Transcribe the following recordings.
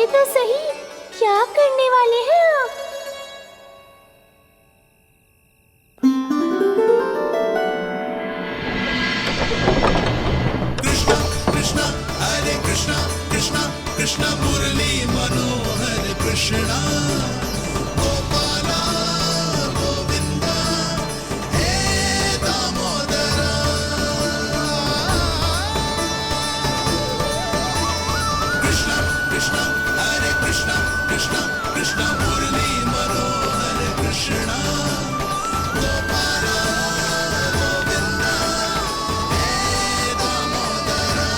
बताइए तो सही, क्या करने वाले हैं आप? कृष्णा कृष्णा हरे कृष्णा कृष्णा कृष्णा मुरली मनोहर कृष्णा गोपाला गोविंदा हे दामोदरा। कृष्णा कृष्णा हरे कृष्णा कृष्णा कृष्णा मुरली मनोहर कृष्णा गोपाला गोविंदा हे दामोदरा।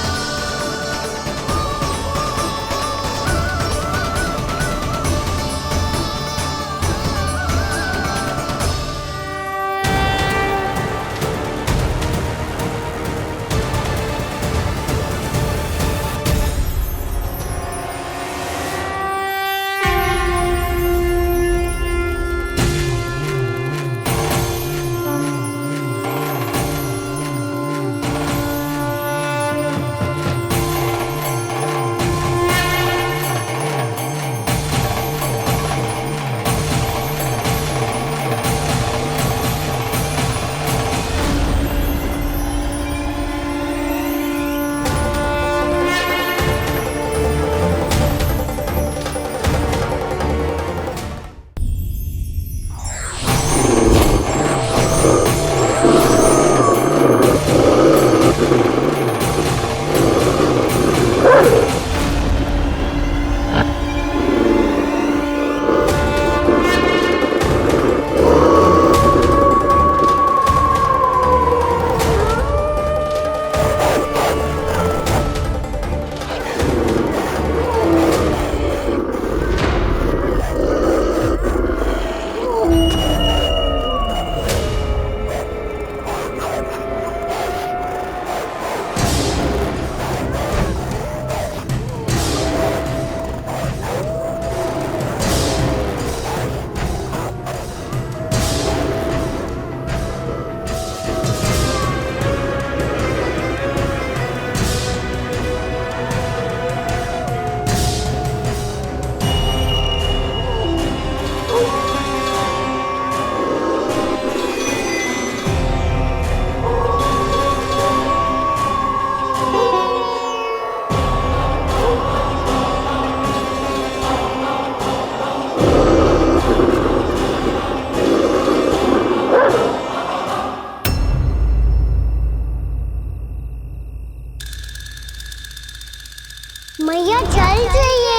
मैया जल जाइए।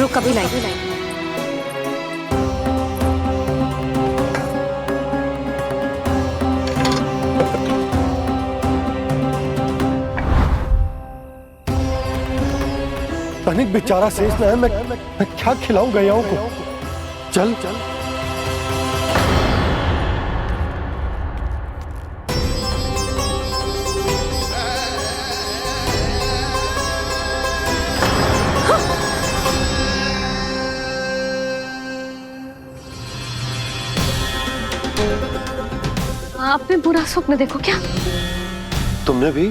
रुक अभी लाई। तनिक बेचारा शेष न है, मैं क्या खिलाऊं गयाओं को। चल चल आपने बुरा स्वप्न देखो क्या? तुमने भी?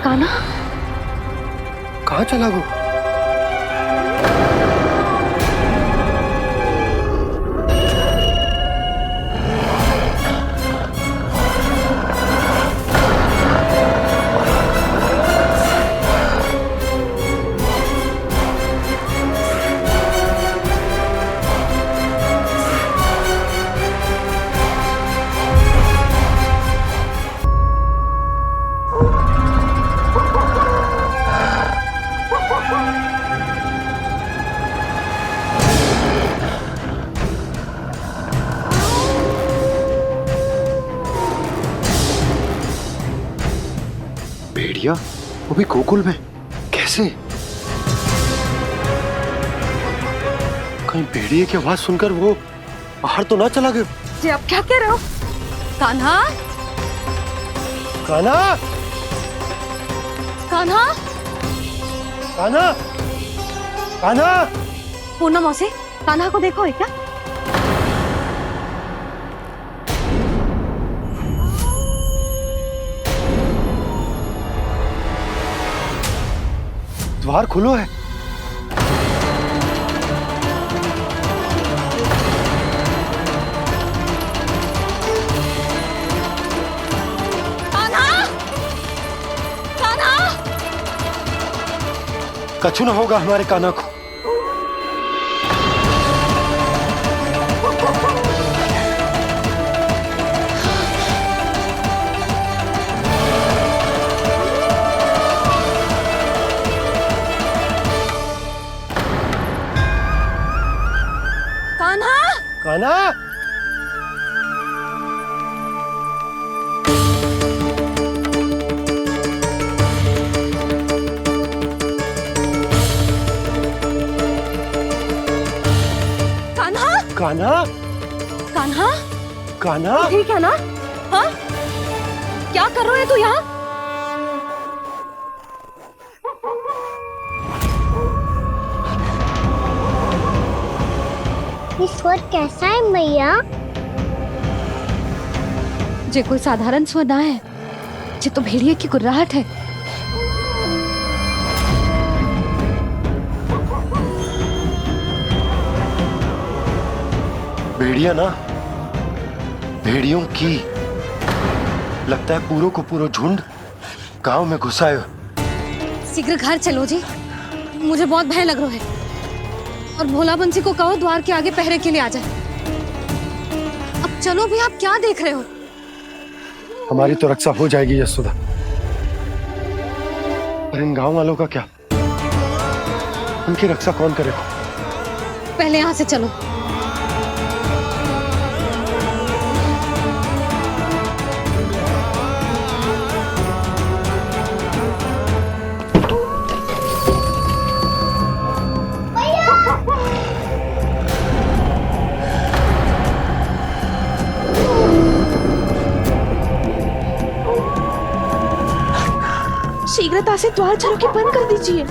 काना कहाँ चला गो? भेड़िया, वो भी गोकुल में, कैसे? कहीं भेड़िए की आवाज सुनकर वो बाहर तो ना चला गया? जी आप क्या कह रहे हो? कान्हा, कान्हा, कान्हा, कान्हा, कान्हा। पूनम मौसी, कान्हा को देखो है क्या? द्वार खुलो है। कछु ना होगा हमारे कान्हा को। कान्हा, कान्हा, कान्हा, कान्हा, कान्हा, ठीक है ना? हाँ? क्या कर रहे हो तू यहाँ? ये स्वर कैसा है मैया? जे कोई साधारण स्वर ना है, जे तो भेड़िए की गुर्राहट है। भेड़िया ना, भेड़ियों की। लगता है पूरो को पूरो झुंड गांव में घुसा है। शीघ्र घर चलो जी, मुझे बहुत भय लग रहा है। और भोला बंसी को कहो द्वार के आगे पहरे के लिए आ जाए। अब चलो भी, आप क्या देख रहे हो? हमारी तो रक्षा हो जाएगी यशोदा, पर इन गांव वालों का क्या? उनकी रक्षा कौन करेगा? पहले यहाँ से चलो। शीघ्रता से द्वार चलो के बंद कर दीजिए।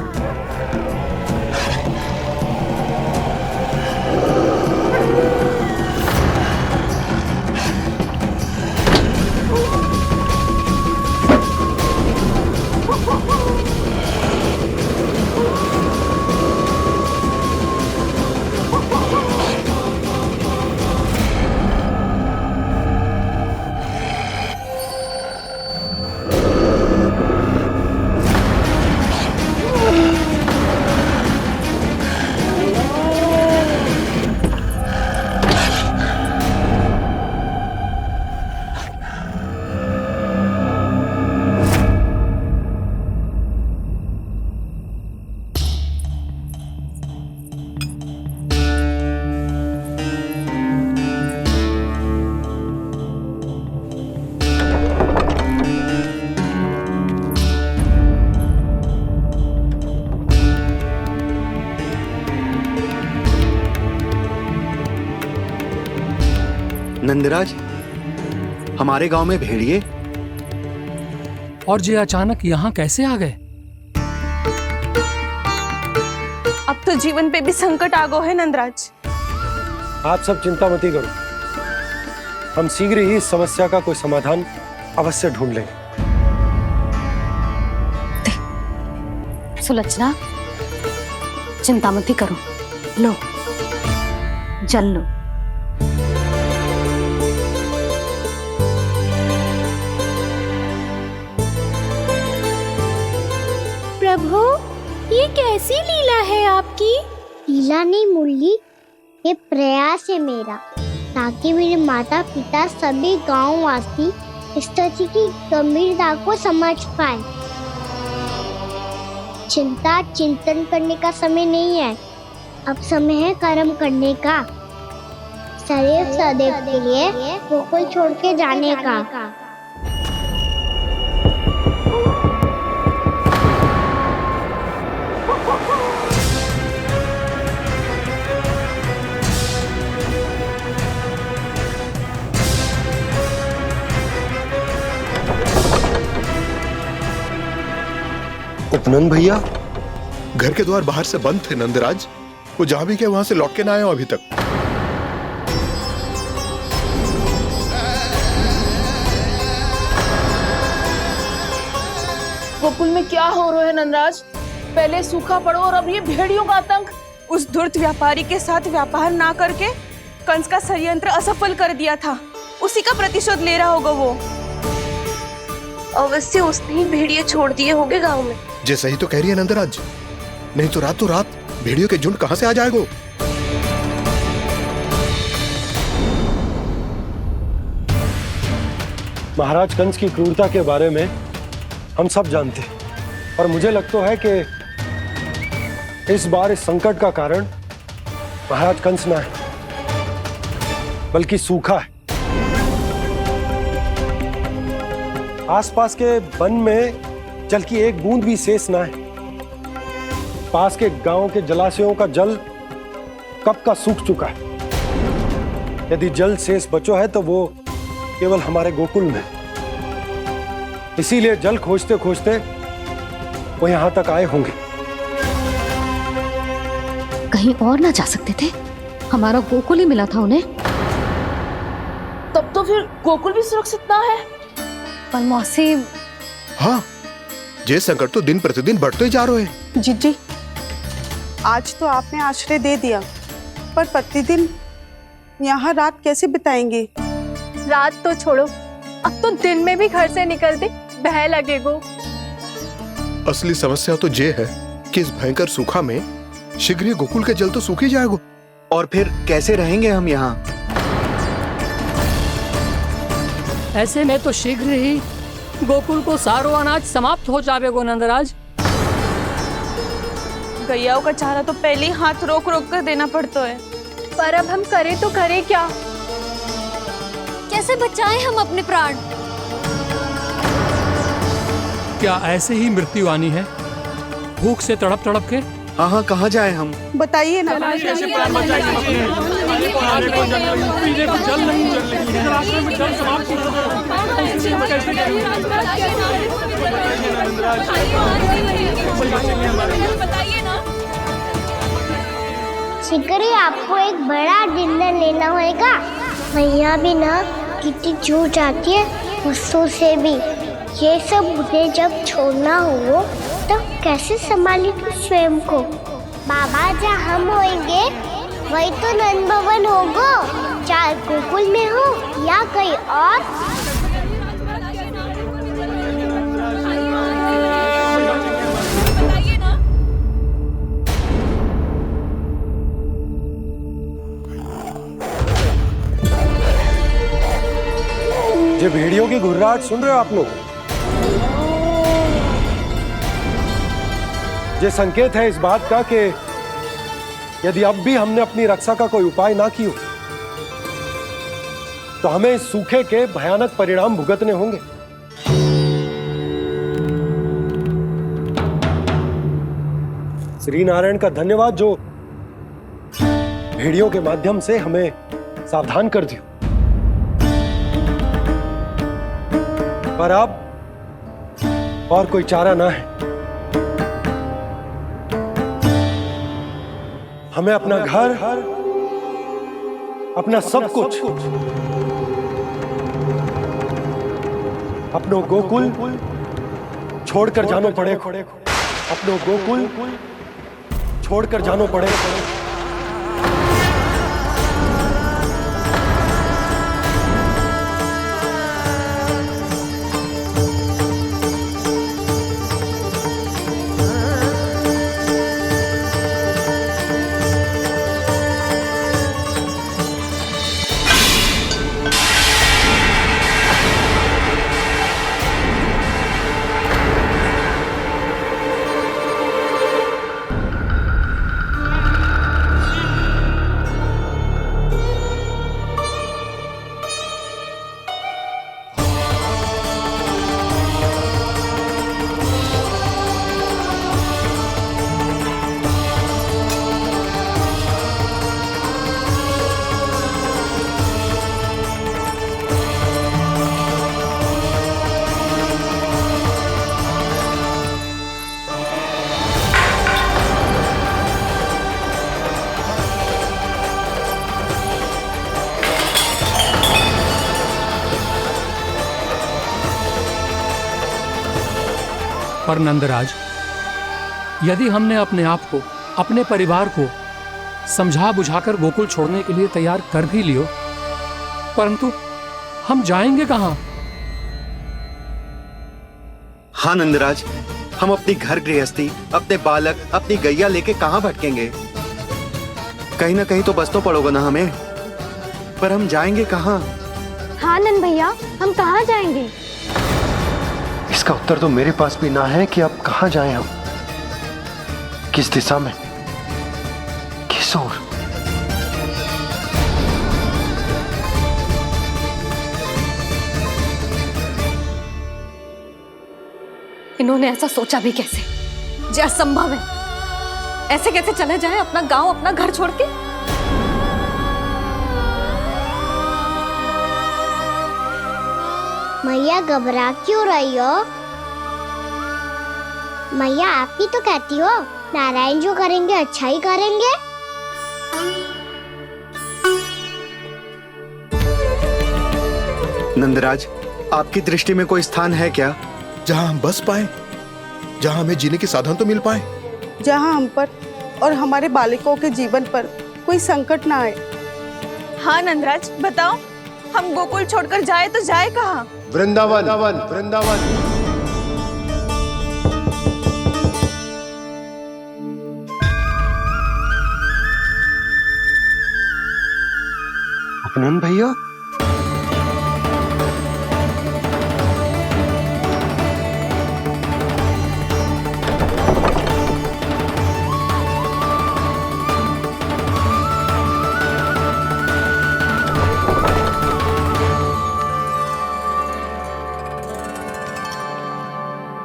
नंदराज, हमारे गांव में भेड़िए और ये अचानक यहाँ कैसे आ गए? अब तो जीवन पे भी संकट आ गो है नंदराज। आप सब चिंता मत करो, हम शीघ्र ही इस समस्या का कोई समाधान अवश्य ढूंढ लेंगे। सुलक्षणा, चिंता मत करो, लो जल लो। प्रभु, ये कैसी लीला है आपकी? लीला नहीं मुरली, ये प्रयास है मेरा, ताकि मेरे माता पिता सभी गांव वासी इस स्थिति की गंभीरता को समझ पाए। चिंता चिंतन करने का समय नहीं है, अब समय है कर्म करने का। सदैव सदैव के लिए गोकुल छोड़ के जाने का। उपनंद भैया, घर के द्वार बाहर से बंद थे नंदराज। वो जहां भी गए वहां से लौट के ना आए हो अभी तक। गोकुल में क्या हो रहा है नंदराज? पहले सूखा पड़ो और अब ये भेड़ियों का आतंक। उस धूर्त व्यापारी के साथ व्यापार ना करके कंस का षड्यंत्र असफल कर दिया था, उसी का प्रतिशोध ले रहा होगा वो। अवश्य उसने ही भेड़िए छोड़ दिए होंगे गांव में। जे सही तो कह रही है नंदराज, नहीं तो रात भेड़ियों के झुंड कहां से आ जाएगा? महाराज कंस की क्रूरता के बारे में हम सब जानते हैं और मुझे लगता है कि इस बार इस संकट का कारण महाराज कंस ना है बल्कि सूखा है। आसपास के वन में जल की एक बूंद भी शेष ना है। पास के गांव के जलाशयों का जल कब का सूख चुका है। यदि जल शेष बचो है तो वो केवल हमारे गोकुल में। इसीलिए जल खोजते खोजते वो यहां तक आए होंगे। कहीं और ना जा सकते थे? हमारा गोकुल ही मिला था उन्हें। तब तो फिर गोकुल भी सुरक्षित ना है। पर मौसी, हाँ, ये संकट तो दिन प्रतिदिन बढ़ते जा रहे हैं। जीजी, आज तो आपने आश्रय दे दिया, पर प्रतिदिन यहाँ रात कैसे बिताएंगे? रात तो छोड़ो, अब तो दिन में भी घर से निकलते भय लगेगो। असली समस्या तो ये है कि इस भयंकर सूखा में शीघ्र ही गोकुल के जल तो सूख ही जाएगा। और फिर कैसे रहेंगे हम यहाँ? ऐसे में तो शीघ्र ही गोकुल को सारो अनाज समाप्त हो जाएगो नंदराज। गैयाओं का चारा तो पहले ही हाथ रोक रोक कर देना पड़ता है। पर अब हम करें तो करें क्या? कैसे बचाएं हम अपने प्राण? क्या ऐसे ही मृत्यु आनी है, भूख से तड़प तड़प के? हाँ हाँ, कहाँ जाए हम? बताइए ना। शीघ्र ही आपको एक बड़ा डिनर लेना होगा। मैया भी ना कितनी जूझ आती है गुस्सों से भी। ये सब मुझे जब छोड़ना हो तो कैसे संभाली तू स्वयं को? बाबा जहाँ हम होंगे वही तो नंद भवन होगा, चाहे गोकुल में हो या कहीं और। ये भेड़ियों की घुर्राहट सुन रहे हो आप लोग? ये संकेत है इस बात का कि यदि अब भी हमने अपनी रक्षा का कोई उपाय ना किया तो हमें इस सूखे के भयानक परिणाम भुगतने होंगे। श्री नारायण का धन्यवाद जो भेड़ियों के माध्यम से हमें सावधान कर दिया। पर अब और कोई चारा ना है। हमें अपना घर, अपना सब कुछ, अपनो गोकुल छोड़कर जानो पड़े। अपनो गोकुल छोड़कर जानो पड़े। पर नंदराज, यदि हमने अपने आप को, अपने परिवार को समझा बुझाकर गोकुल छोड़ने के लिए तैयार कर भी लियो, परंतु हम जाएंगे कहां? हाँ नंदराज, हम अपनी घर गृहस्थी, अपने बालक, अपनी गैया लेके कहाँ भटकेंगे? कहीं ना कहीं तो बस तो पड़ोगा ना हमें, पर हम जाएंगे कहाँ? हाँ नंद भैया, हम कहाँ जाएंगे? इसका उत्तर तो मेरे पास भी ना है कि अब कहाँ जाएं हम, किस दिशा में, किस ओर। इन्होंने ऐसा सोचा भी कैसे, जो असंभव है। ऐसे कैसे चले जाए अपना गांव, अपना घर छोड़ के? मैया घबरा क्यों रही हो? मैया आप ही तो कहती हो नारायण जो करेंगे अच्छा ही करेंगे। नंदराज, आपकी दृष्टि में कोई स्थान है क्या जहां हम बस पाए, जहां हमें जीने के साधन तो मिल पाए, जहाँ हम पर और हमारे बालकों के जीवन पर कोई संकट ना आए? हाँ नंदराज, बताओ, हम गोकुल छोड़कर जाए तो जाए कहाँ? वृंदावन, वृंदावन। उपनंद भैया,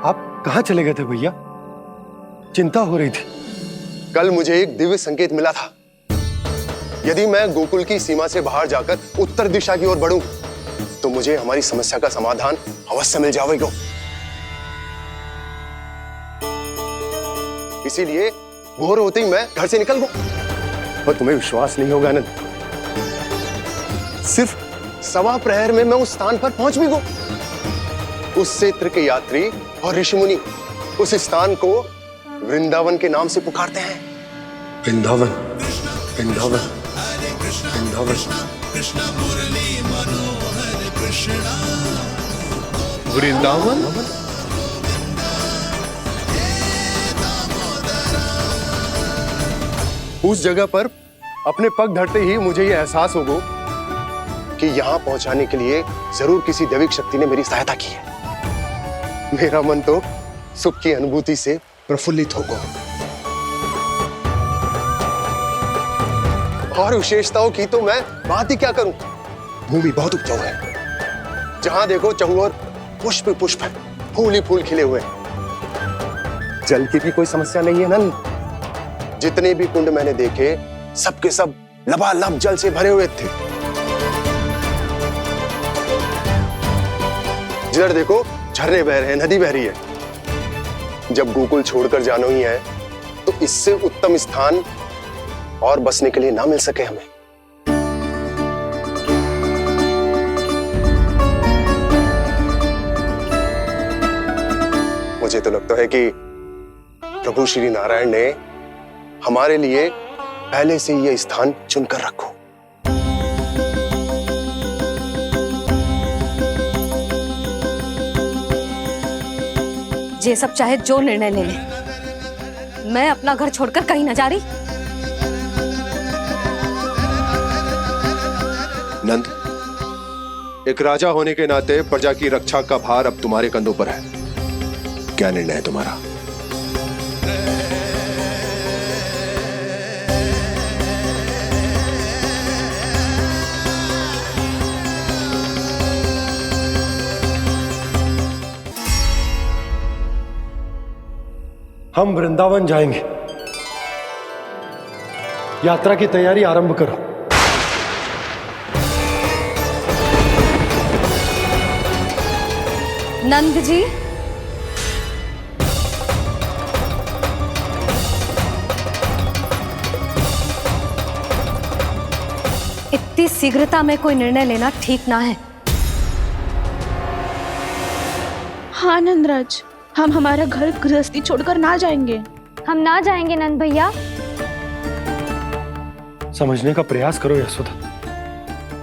आप कहाँ चले गए थे भैया? चिंता हो रही थी। कल मुझे एक दिव्य संकेत मिला था। यदि मैं गोकुल की सीमा से बाहर जाकर उत्तर दिशा की ओर बढ़ूं, तो मुझे हमारी समस्या का समाधान अवश्य मिल जाएगा। इसीलिए भोर होते ही मैं घर से निकल गया। पर तुम्हें विश्वास नहीं होगा आनंद, सिर्फ 1.25 प्रहर में मैं उस स्थान पर पहुंच भी गया। उस क्षेत्र के यात्री और ऋषिमुनि उस स्थान को वृंदावन के नाम से पुकारते हैं। वृंदावन, वृंदावन, वृंदावन। वृंदावन? उस जगह पर अपने पग धरते ही मुझे यह एहसास होगा कि यहां पहुंचाने के लिए जरूर किसी दैविक शक्ति ने मेरी सहायता की है। मेरा मन तो सुख की अनुभूति से प्रफुल्लित होगा। और विशेषताओं की तो मैं बात ही क्या करूं। भूमि बहुत उपजाऊ है, जहां देखो चहुओर पुष्प पुष्प है, फूल ही फूल खिले हुए हैं। जल की भी कोई समस्या नहीं है नंद। जितने भी कुंड मैंने देखे, सबके सब लबालब जल से भरे हुए थे। जिधर देखो झरने बह रहे हैं, नदी बह रही है। जब गोकुल छोड़कर जाना ही है, तो इससे उत्तम स्थान और बसने के लिए ना मिल सके हमें। मुझे तो लगता है कि प्रभु श्री नारायण ने हमारे लिए पहले से यह स्थान चुनकर रखो। ये सब चाहे जो निर्णय ले ले, मैं अपना घर छोड़कर कहीं न जा रही। नंद, एक राजा होने के नाते प्रजा की रक्षा का भार अब तुम्हारे कंधों पर है। क्या निर्णय है तुम्हारा? हम वृंदावन जाएंगे। यात्रा की तैयारी आरंभ करो। नंद जी, इतनी शीघ्रता में कोई निर्णय लेना ठीक ना है। हाँ नंदराज, हम हमारा घर गृहस्थी छोड़कर ना जाएंगे। हम ना जाएंगे नंद भैया। समझने का प्रयास करो यशोदा।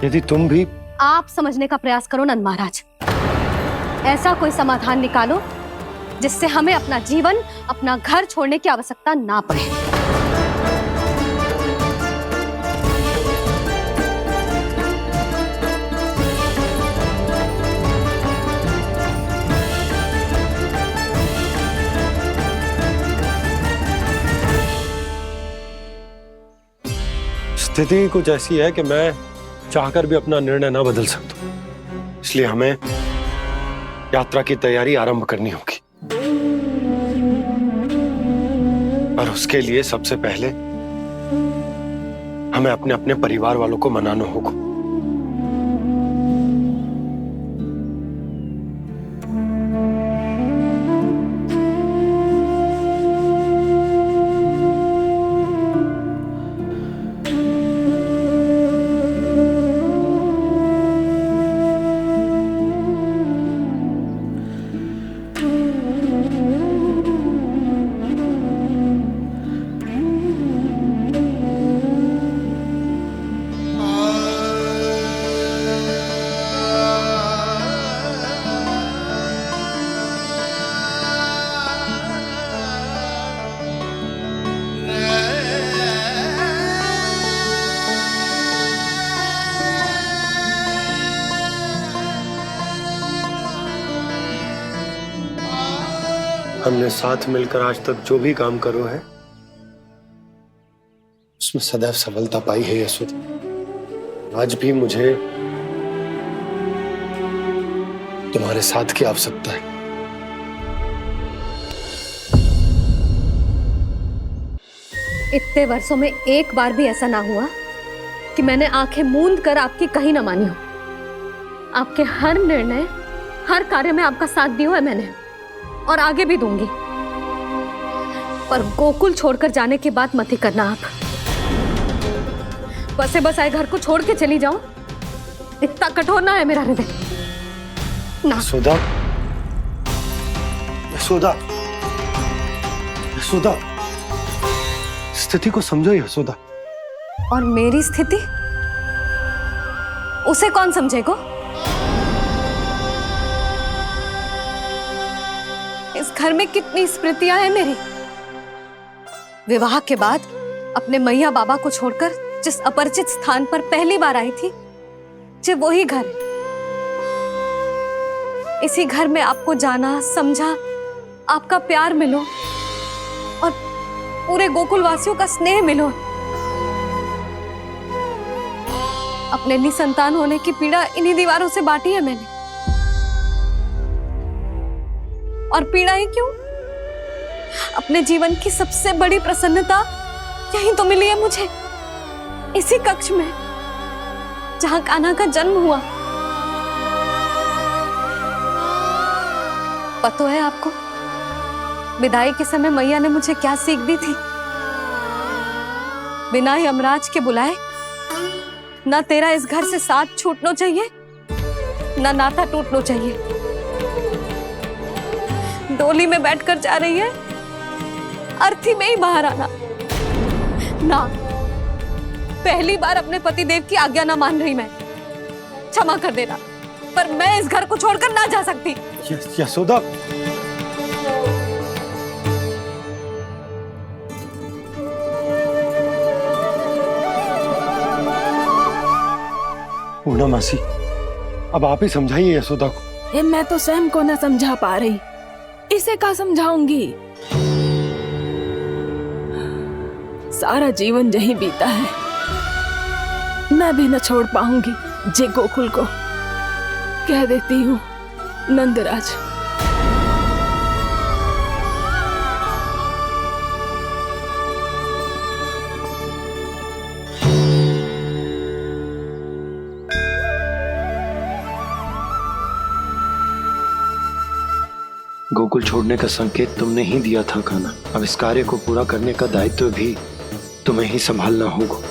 यदि तुम भी आप समझने का प्रयास करो नंद महाराज। ऐसा कोई समाधान निकालो जिससे हमें अपना जीवन, अपना घर छोड़ने की आवश्यकता ना पड़े। स्थिति कुछ ऐसी है कि मैं चाहकर भी अपना निर्णय ना बदल सकता, इसलिए हमें यात्रा की तैयारी आरंभ करनी होगी। और उसके लिए सबसे पहले हमें अपने अपने परिवार वालों को मनाना होगा। हमने साथ मिलकर आज तक जो भी काम करो है उसमें सदैव सफलता पाई है यशोदा। आज भी मुझे तुम्हारे साथ की आवश्यकता है। इतने वर्षों में एक बार भी ऐसा ना हुआ कि मैंने आंखें मूंद कर आपकी कहीं ना मानी हो। आपके हर निर्णय, हर कार्य में आपका साथ दिया है मैंने, और आगे भी दूंगी। पर गोकुल छोड़कर जाने की बात मत ही करना आप। बसे बसाए घर को छोड़ के चली जाऊं, इतना कठोर ना है मेरा हृदय ना। यशोदा, यशोदा, यशोदा, स्थिति को समझो यशोदा। और मेरी स्थिति उसे कौन समझेगा? इस घर में कितनी स्मृतियां हैं मेरी। विवाह के बाद अपने मैया बाबा को छोड़कर जिस अपरिचित स्थान पर पहली बार आई थी, जो वही घर है। इसी घर में आपको जाना, समझा, आपका प्यार मिलो और पूरे गोकुल वासियों का स्नेह मिलो। अपने निसंतान होने की पीड़ा इन्हीं दीवारों से बांटी है मैंने। और पीड़ा ही क्यों? अपने जीवन की सबसे बड़ी प्रसन्नता यहीं तो मिली है मुझे, इसी कक्ष में जहां कान्हा का जन्म हुआ। पता है आपको विदाई के समय मैया ने मुझे क्या सीख दी थी? बिना यमराज के बुलाए ना तेरा इस घर से साथ छूटना चाहिए, ना नाता टूटना चाहिए। डोली में बैठकर जा रही है, अर्थी में ही बाहर आना ना। पहली बार अपने पति देव की आज्ञा ना मान रही मैं, क्षमा कर देना, पर मैं इस घर को छोड़कर ना जा सकती। यशोदा, पूर्णा मासी, अब आप ही समझाइए यशोदा को। ये मैं तो स्वयं को न समझा पा रही, इसे क्या समझाऊंगी? सारा जीवन यही बीता है, मैं भी न छोड़ पाऊंगी जे गोकुल को। कह देती हूँ नंदराज। गोकुल छोड़ने का संकेत तुमने ही दिया था कान्हा। अब इस कार्य को पूरा करने का दायित्व भी तुम्हें ही संभालना होगा।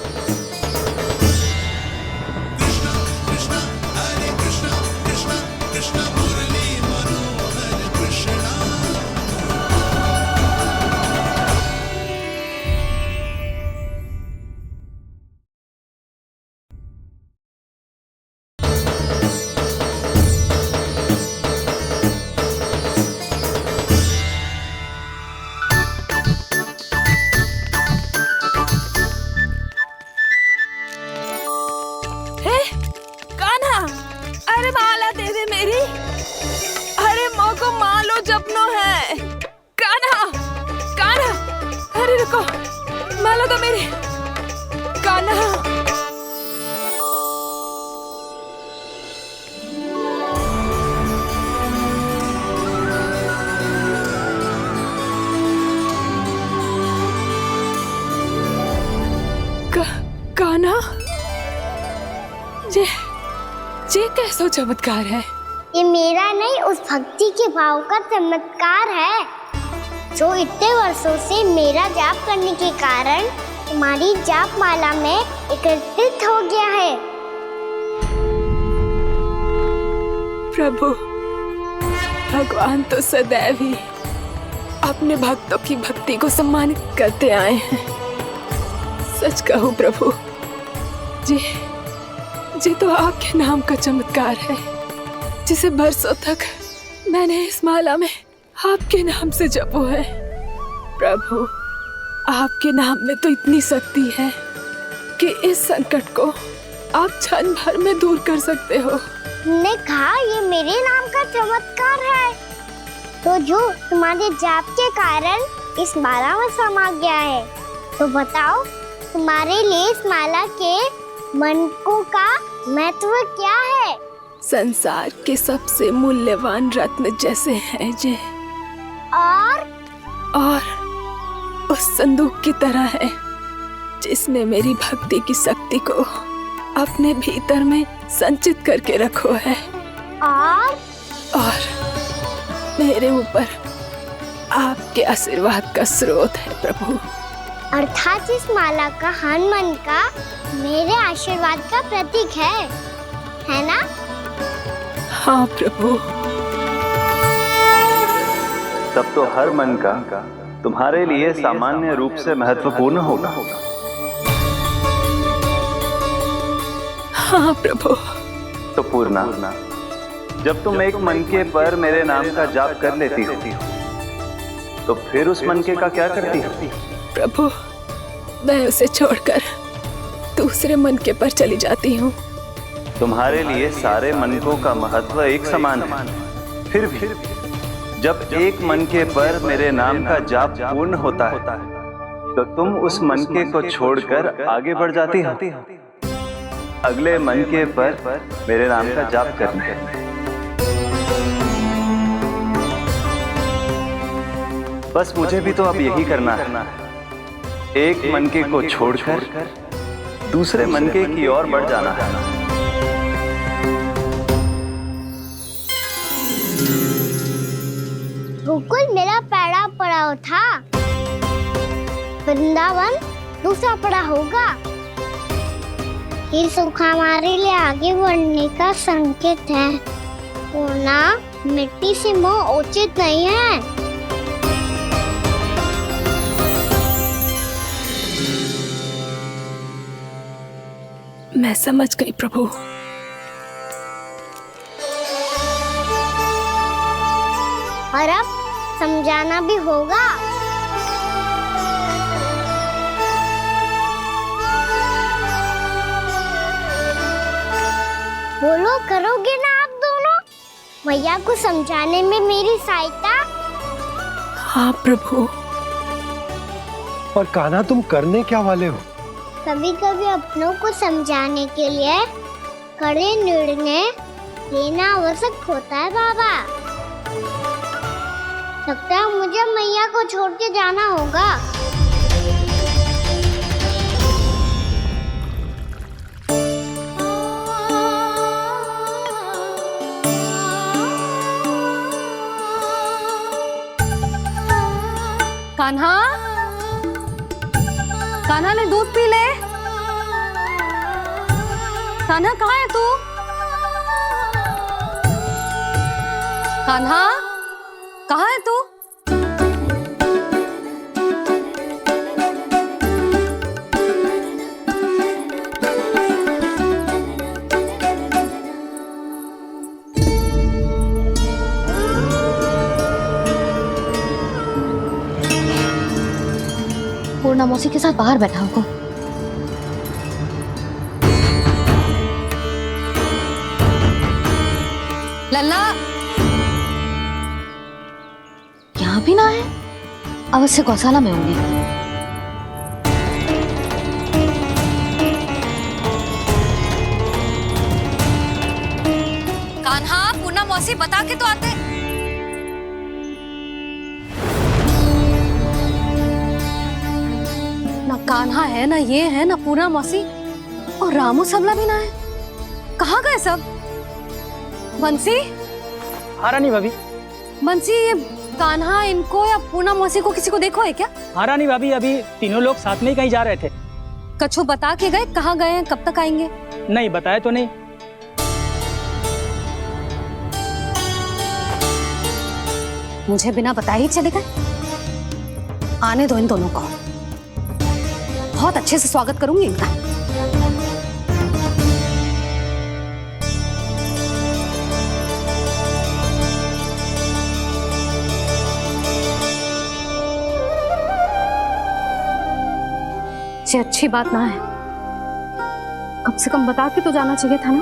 सपनों है। कान्हा, कान्हा, अरे रुको, माला तो मेरी। कान्हा, कान्हा, ये कैसा चमत्कार है? ये मेरा नहीं, उस भक्ति के भाव का चमत्कार है जो इतने वर्षों से मेरा जाप करने के कारण तुम्हारी जाप माला में एकत्रित हो गया है। प्रभु, भगवान तो सदैव ही अपने भक्तों की भक्ति को सम्मानित करते आए हैं। सच कहूं प्रभु, जी तो आपके नाम का चमत्कार है, जिसे बरसों तक मैंने इस माला में आपके नाम से जपो है। प्रभु, आपके नाम में तो इतनी शक्ति है कि इस संकट को आप क्षण भर में दूर कर सकते हो। तुमने कहा ये मेरे नाम का चमत्कार है, तो जो तुम्हारे जाप के कारण इस माला में समा गया है, तो बताओ तुम्हारे लिए इस माला के मनकों का महत्व क्या है? संसार के सबसे मूल्यवान रत्न जैसे हैं जे, और उस संदूक की तरह है जिसने मेरी भक्ति की शक्ति को अपने भीतर में संचित करके रखो है। और मेरे ऊपर आपके आशीर्वाद का स्रोत है प्रभु। अर्थात इस माला का हनुमान का मेरे आशीर्वाद का प्रतीक है ना? हाँ प्रभु। तब तो हर मन का तुम्हारे लिए सामान्य रूप से महत्वपूर्ण होगा। हाँ प्रभु। तो पूर्णा, जब तुम एक मनके पर मेरे नाम का जाप कर लेती हो, तो फिर उस मनके का क्या करती हो? प्रभु, मैं उसे छोड़कर दूसरे मनके पर चली जाती हूँ। तुम्हारे लिए सारे मनकों का महत्व एक समान है। फिर भी जब एक मनके पर मेरे नाम का जाप पूर्ण होता है, तो तुम उस मनके को छोड़कर आगे बढ़ जाती हो अगले मनके पर मेरे नाम का जाप करने। बस मुझे भी तो अब यही करना है, एक मनके को छोड़कर दूसरे मनके की ओर बढ़ जाना है। गोकुल मेरा पहला पड़ाव था, वृंदावन दूसरा पड़ा होगा। ये सुख हमारे लिए आगे बढ़ने का संकेत है, वरना मिट्टी से मोह उचित नहीं है। मैं समझ गई प्रभु। और अब समझाना भी होगा। बोलो, करोगे ना आप दोनों? भैया को समझाने में मेरी सहायता? हाँ प्रभु। और कान्हा, तुम करने क्या वाले हो? कभी कभी अपनों को समझाने के लिए कड़े निर्णय लेना आवश्यक होता है बाबा। लगता है मुझे मैया को छोड़ के जाना होगा। कान्हा, कान्हा ने दूध पी ले। कान्हा कहाँ है तू? कान्हा, कहाँ है तू? पूर्णा मौसी के साथ बाहर बैठा होगा। लल्ला, यहाँ भी ना है, अवश्य गौशाला में होंगे। कान्हा, पूना मौसी बता के तो आते। ना कान्हा है, ना ये है, ना पूना मौसी, और रामू सबला भी ना है। कहाँ गए सब? बंसी? हाँ रानी भाभी। बंसी, ये कान्हा इनको या पूना मौसी को किसी को देखो है क्या? हाँ रानी भाभी, अभी तीनों लोग साथ में ही कहीं जा रहे थे। कछु बता के गए कहाँ गए हैं, कब तक आएंगे? नहीं बताया तो नहीं। मुझे बिना बताए ही चले गए? आने दो इन दोनों को, बहुत अच्छे से स्वागत करूंगी इनका। ये अच्छी बात ना है, कम से कम बता के तो जाना चाहिए था ना।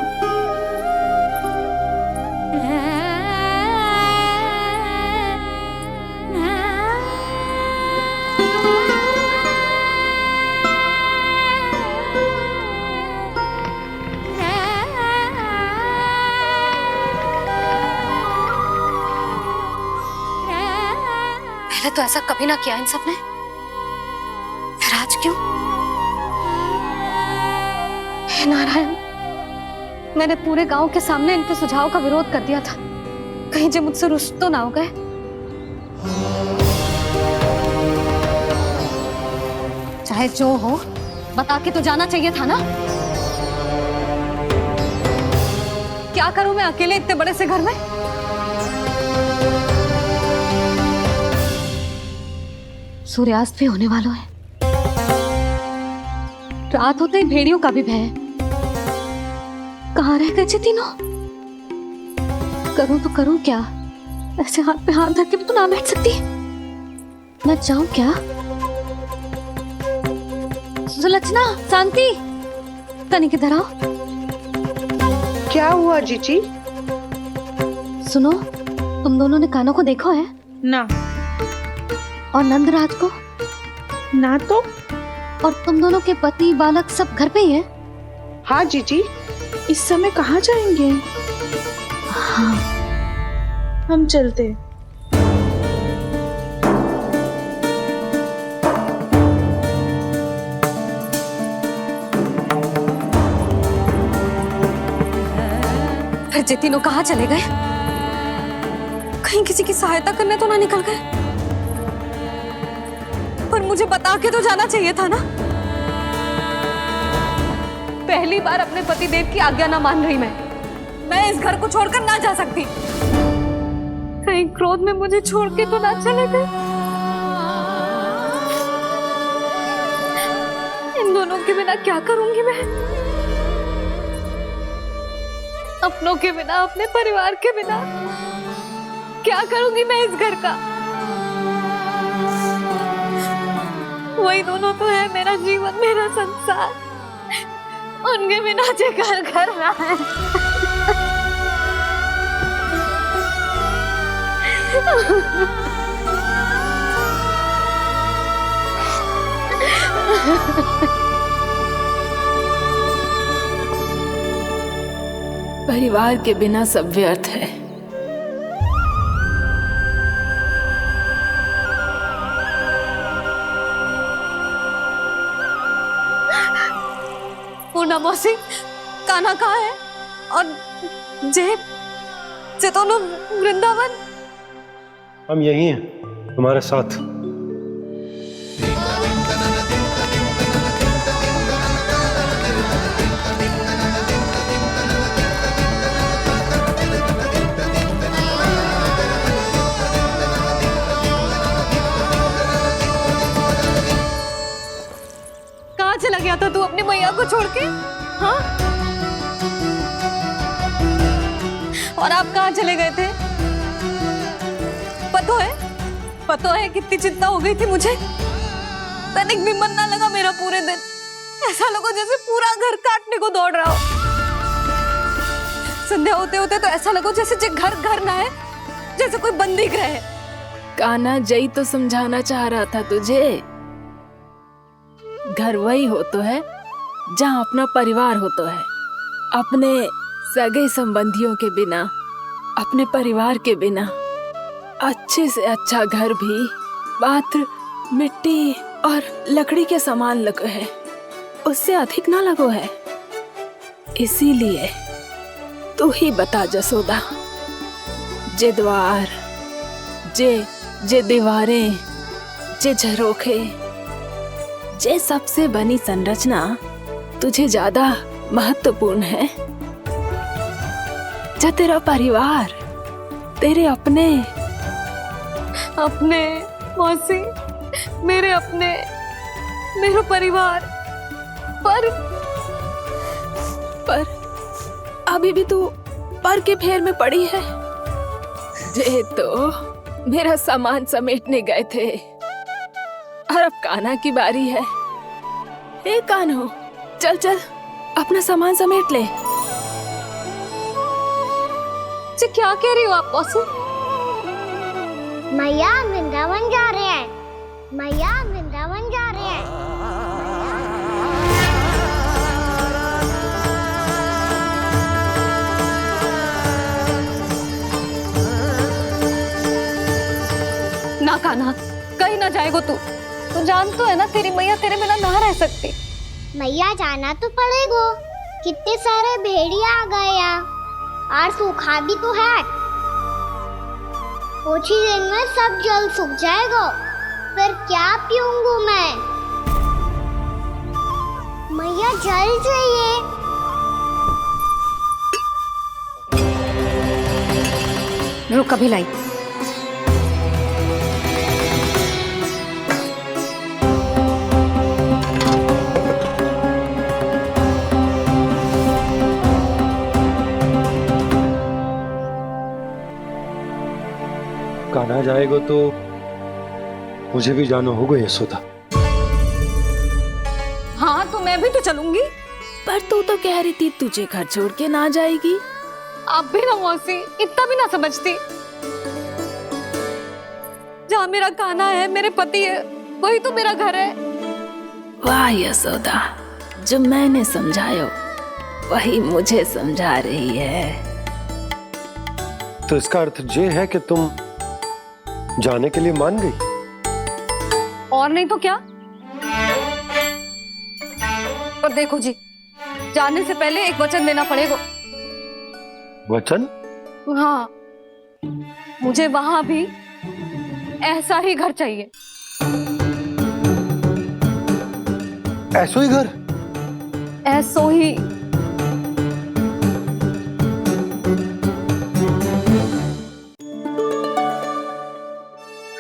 पहले तो ऐसा कभी ना किया इन सब ने, फिर आज क्यों? हे नारायण, मैंने पूरे गांव के सामने इनके सुझाव का विरोध कर दिया था, कहीं जो मुझसे रुष्ट तो ना हो गए। चाहे जो हो, बता के तो जाना चाहिए था ना। क्या करूं मैं अकेले इतने बड़े से घर में? सूर्यास्त भी होने वाला है, रात होते ही भेड़ियों का भी भय है। कहाँ रह गए तीनों? करूं तो करूं क्या? ऐसे हाथ पे हाथ धर के भी तो ना बैठ सकती। मैं जाऊं क्या? सुलक्षणा, शांति, तनी किधर आओ। क्या हुआ जीजी? सुनो, तुम दोनों ने कानों को देखो है? ना। और नंदराज को? ना तो। और तुम दोनों के पति बालक सब घर पे ही हैं? हाँ जीजी, इस समय कहाँ जाएंगे? हाँ, हम चलते। फिर ये तीनों कहाँ चले गए? कहीं किसी की सहायता करने तो ना निकल गए? पर मुझे बता के तो जाना चाहिए था ना। पहली बार अपने पतिदेव की आज्ञा ना मान रही मैं इस घर को छोड़कर ना जा सकती। कहीं क्रोध में मुझे छोड़ के तो ना चले गए। इन दोनों के बिना क्या करूंगी मैं? अपनों के बिना, अपने परिवार के बिना क्या करूंगी मैं इस घर का? वही दोनों तो है मेरा जीवन, मेरा संसार। उनके बिना जे घर घर रहा है। परिवार के बिना सब व्यर्थ है। पूना मौसी, कान्हा कहाँ है? और जे दोनों वृंदावन? हम यही हैं, तुम्हारे साथ। कहाँ चला गया था तू अपनी मैया को छोड़ के? हाँ? और आप कहाँ चले गए थे? पता है कितनी चिंता हो गई थी मुझे। तनिक भी मन ना लगा मेरा पूरे दिन। ऐसा लगा जैसे पूरा घर काटने को दौड़ रहा हो। संध्या होते होते तो ऐसा लगा जैसे घर घर ना है, जैसे कोई बंदी गृह है। कान्हा जय तो समझाना चाह रहा था तुझे। घर वही हो तो है जहाँ अपना परिवार हो तो है। अपने सगे संबंधियों के बिना, अपने परिवार के बिना अच्छे से अच्छा घर भी मात्र मिट्टी और लकड़ी के समान लगो है, उससे अधिक ना लगो है। इसीलिए तू ही बता जसोदा, जे द्वार, जे दीवारें, जे झरोखे, जे सबसे बनी संरचना तुझे ज्यादा महत्वपूर्ण है? जा तेरा परिवार, तेरे अपने मौसी, मेरे अपने, मेरा परिवार, पर अभी भी तू पर के फेर में पड़ी है। जे तो मेरा सामान समेटने गए थे और अब कान्हा की बारी है। ए कान्हो, चल चल अपना सामान समेट ले। जी क्या कह रही हो आप मौसी? मैया वृंदावन जा रहे हैं, मैया वृंदावन जा रहे हैं। ना कान्हा, कहीं ना जाएगो तू जान तो है ना तेरी मैया तेरे बिना ना रह सकती। मैया जाना तो पड़ेगा, कितने सारे भेड़िया आ गए यहाँ और सूखा भी तो है। कुछ ही दिन में सब जल सूख जाएगा, फिर क्या पीऊंगा मैं? मैया जल चाहिए। रुक अभी लाई। कान्हा जाएगा तो मुझे भी जाना होगा यशोदा। हाँ तो मैं भी तो चलूंगी। पर तू तो कह रही थी तुझे घर छोड़ के ना जाएगी। आप भी ना मौसी, इतना भी ना समझती। जहाँ मेरा कान्हा है, मेरे पति है, वही तो मेरा घर है। वाह यशोदा, जो मैंने समझायो वही मुझे समझा रही है। तो इसका अर्थ ये है कि तुम जाने के लिए मान गई? और नहीं तो क्या। और देखो जी, जाने से पहले एक वचन देना पड़ेगा। वचन? हाँ, मुझे वहां भी ऐसा ही घर चाहिए। ऐसो ही घर? ऐसो ही।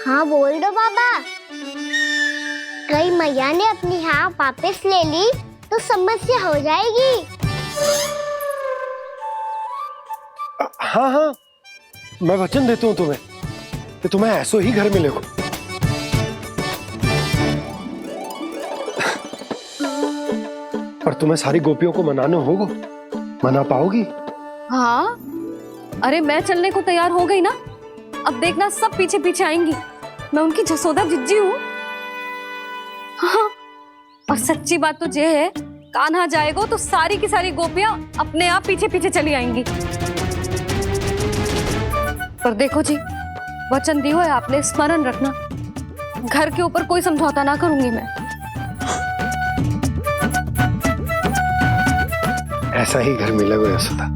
हाँ बोल दो बाबा। कहीं मैया ने अपनी हाँ वापस ले ली तो समस्या हो जाएगी। हाँ हाँ, मैं वचन देता हूँ तुम्हें कि तुम्हें ऐसो ही घर मिलेगा। पर तुम्हें सारी गोपियों को मनाना होगा। मना पाओगी? हाँ, अरे मैं चलने को तैयार हो गई ना। अब देखना सब पीछे पीछे आएंगी। मैं उनकी जसोदा जिज्जी हूँ। हाँ, और सच्ची बात तो ये है, कान्हा जाएगा तो सारी की सारी गोपियां अपने आप पीछे पीछे चली आएंगी। पर देखो जी, वचन दियो है आपने, स्मरण रखना। घर के ऊपर कोई समझौता ना करूंगी मैं। ऐसा ही घर मिलेगा यशोदा।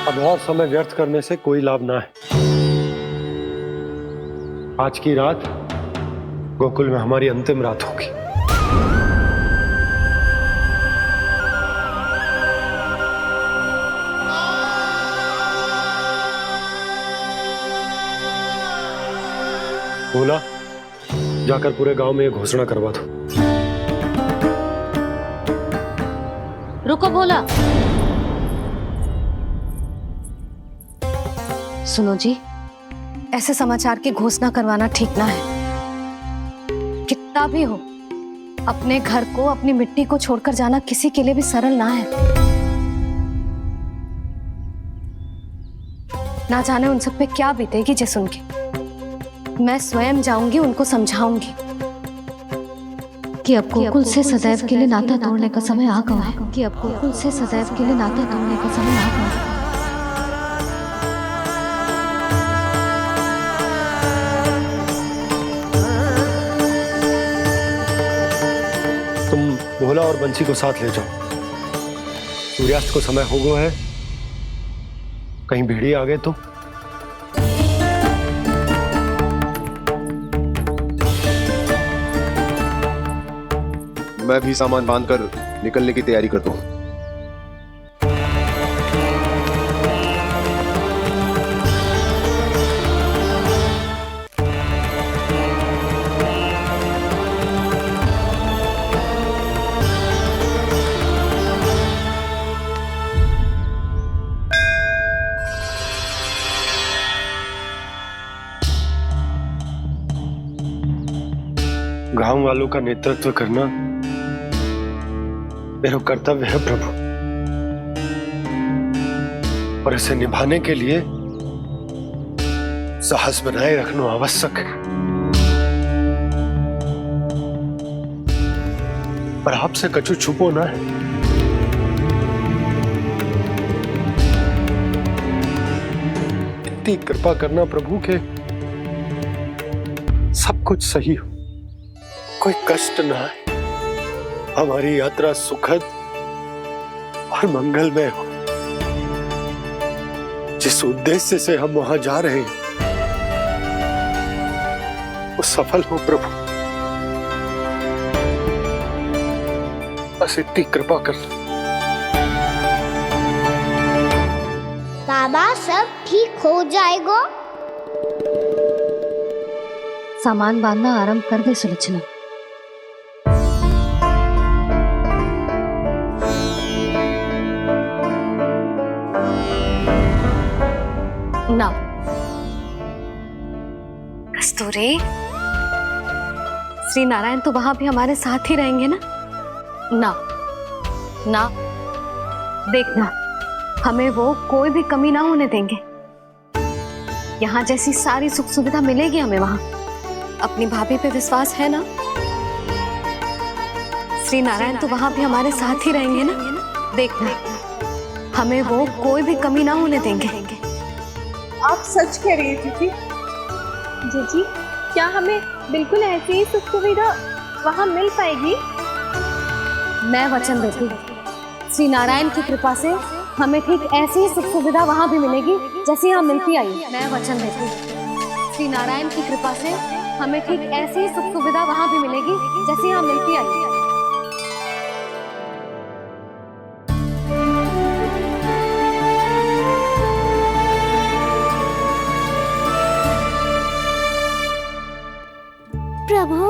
अब और समय व्यर्थ करने से कोई लाभ ना है। आज की रात गोकुल में हमारी अंतिम रात होगी। बोला, जाकर पूरे गांव में ये घोषणा करवा दो। रुको भोला। सुनो जी, ऐसे समाचार की घोषणा करवाना ठीक ना है। कितना भी हो, अपने घर को, अपनी मिट्टी को छोड़कर जाना किसी के लिए भी सरल ना है। ना जाने उन सब पे क्या बीतेगी जे सुन के। मैं स्वयं जाऊंगी, उनको समझाऊंगी कि अब गोकुल से सदैव के लिए नाता तोड़ने का समय आ गया है, कि अब गोकुल से सदैव के लिए नाता तोड़ने का समय आ गया है। तुम भोला और बंसी को साथ ले जाओ। सूर्यास्त को समय हो गया है, कहीं भेड़िए आ गए तो। मैं भी सामान बांधकर निकलने की तैयारी करता हूँ। गांव वालों का नेतृत्व करना मेरा कर्तव्य है प्रभु, और इसे निभाने के लिए साहस बनाए रखना आवश्यक है। पर आपसे कछु छुपो ना है। इतनी कृपा करना प्रभु के सब कुछ सही हो, कोई कष्ट ना है, हमारी यात्रा सुखद और मंगलमय हो। जिस उद्देश्य से हम वहां जा रहे हैं वो सफल हो प्रभु, बस इतनी कृपा कर। बाबा सब ठीक हो जाएगा। सामान बांधना आरंभ कर दे सुलोचना। ना कस्तूरी, श्री नारायण तो वहां भी हमारे साथ ही रहेंगे ना? ना ना, देखना, हमें वो कोई भी कमी ना होने देंगे। यहाँ जैसी सारी सुख सुविधा मिलेगी हमें वहां। अपनी भाभी पे विश्वास है ना? श्री नारायण तो वहां भी हमारे साथ ही रहेंगे ना? देखना, हमें वो कोई भी कमी ना होने देंगे। आप सच कह रही है दीदी? जीजी, क्या हमें बिल्कुल ऐसी ही सुख सुविधा वहाँ मिल पाएगी? मैं वचन देती हूँ, श्री नारायण की कृपा से हमें ठीक ऐसी ही सुख सुविधा वहाँ भी मिलेगी जैसी यहाँ मिलती आई। मैं वचन देती हूँ, श्री नारायण की कृपा से हमें ठीक ऐसी ही सुख सुविधा वहाँ भी मिलेगी जैसी यहाँ मिलती आई। प्रभु,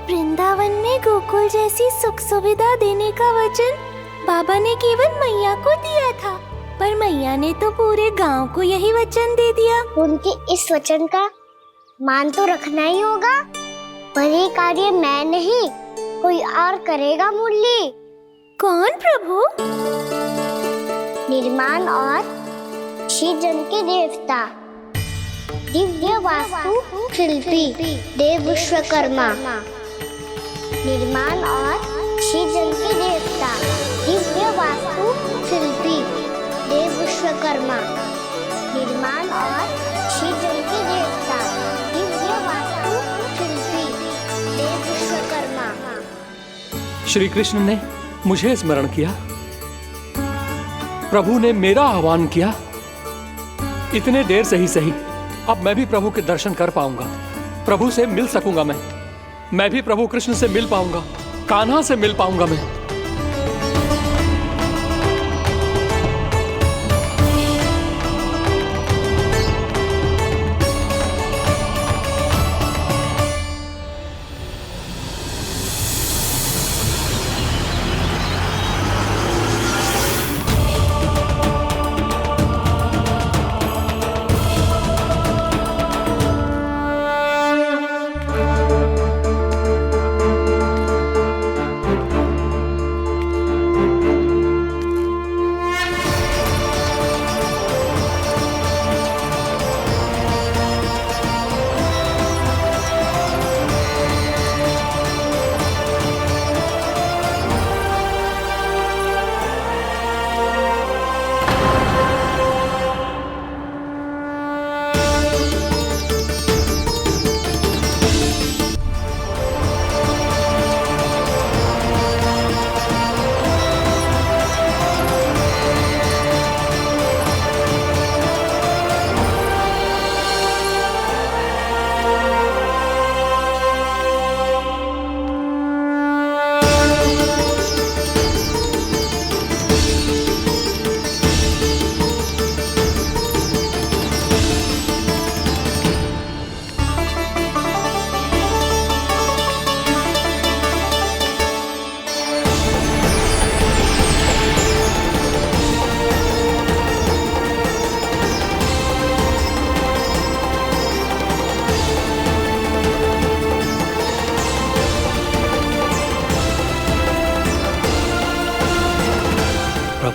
वृंदावन में गोकुल जैसी सुख सुविधा देने का वचन बाबा ने केवल मैया को दिया था, पर मैया ने तो पूरे गांव को यही वचन दे दिया। उनके इस वचन का मान तो रखना ही होगा, पर ये कार्य मैं नहीं, कोई और करेगा मुरली। कौन प्रभु? निर्माण और सृजन के देवता, दिव्य वास्तु शिल्पी देव विश्वकर्मा। निर्माण और सृजन के देवता, दिव्य वास्तु शिल्पी देव विश्वकर्मा। निर्माण और सृजन के देवता, दिव्य वास्तु शिल्पी देव विश्वकर्मा। श्री कृष्ण ने मुझे स्मरण किया, प्रभु ने मेरा आह्वान किया। इतने देर से ही सही, अब मैं भी प्रभु के दर्शन कर पाऊंगा, प्रभु से मिल सकूंगा। मैं भी प्रभु कृष्ण से मिल पाऊंगा, कान्हा से मिल पाऊंगा मैं।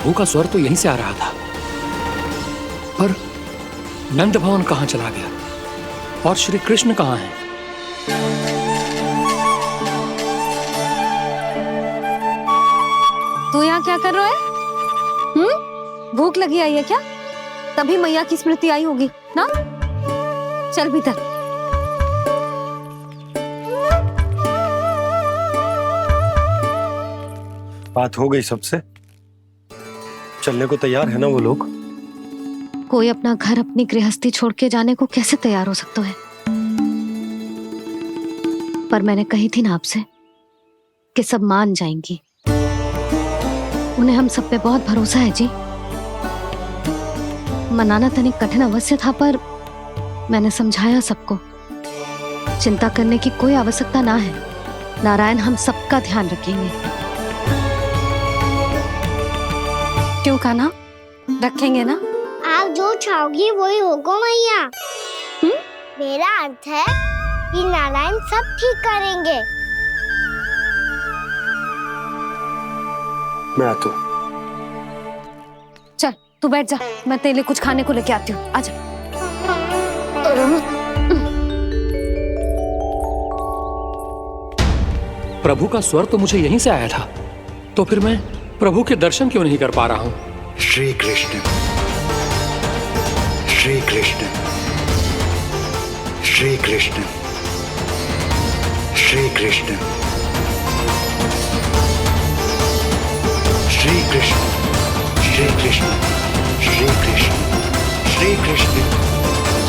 प्रभु का स्वर तो यहीं से आ रहा था, पर नंद भवन कहां चला गया और श्री कृष्ण कहां है? तू यहाँ क्या कर रहा है? भूख लगी आई है क्या? तभी मैया की स्मृति आई होगी ना? चल भीतर। बात हो गई सबसे? चलने को तैयार है ना वो लोग? कोई अपना घर अपनी गृहस्थी छोड़ के जाने को कैसे तैयार हो सकता है? पर मैंने कही थी ना आपसे कि सब मान जाएंगी। उन्हें हम सब पे बहुत भरोसा है जी। मनाना तनिक कठिन अवश्य था, पर मैंने समझाया सबको। चिंता करने की कोई आवश्यकता ना है। नारायण हम सबका ध्यान रखेंगे। क्यों कान्हा, रखेंगे ना? आप जो चाहोगी वही होगा मैया। मेरा अर्थ है कि नारायण सब ठीक करेंगे। मैं आता हूं। चल तू बैठ जा, मैं तेरे लिए कुछ खाने को लेके आती हूँ। आजा। प्रभु का स्वर तो मुझे यहीं से आया था, तो फिर मैं प्रभु के दर्शन क्यों नहीं कर पा रहा हूँ? श्री कृष्ण, श्री कृष्ण, श्री कृष्ण, श्री कृष्ण, श्री कृष्ण, श्री कृष्ण, श्री कृष्ण, श्री कृष्ण, श्री कृष्ण,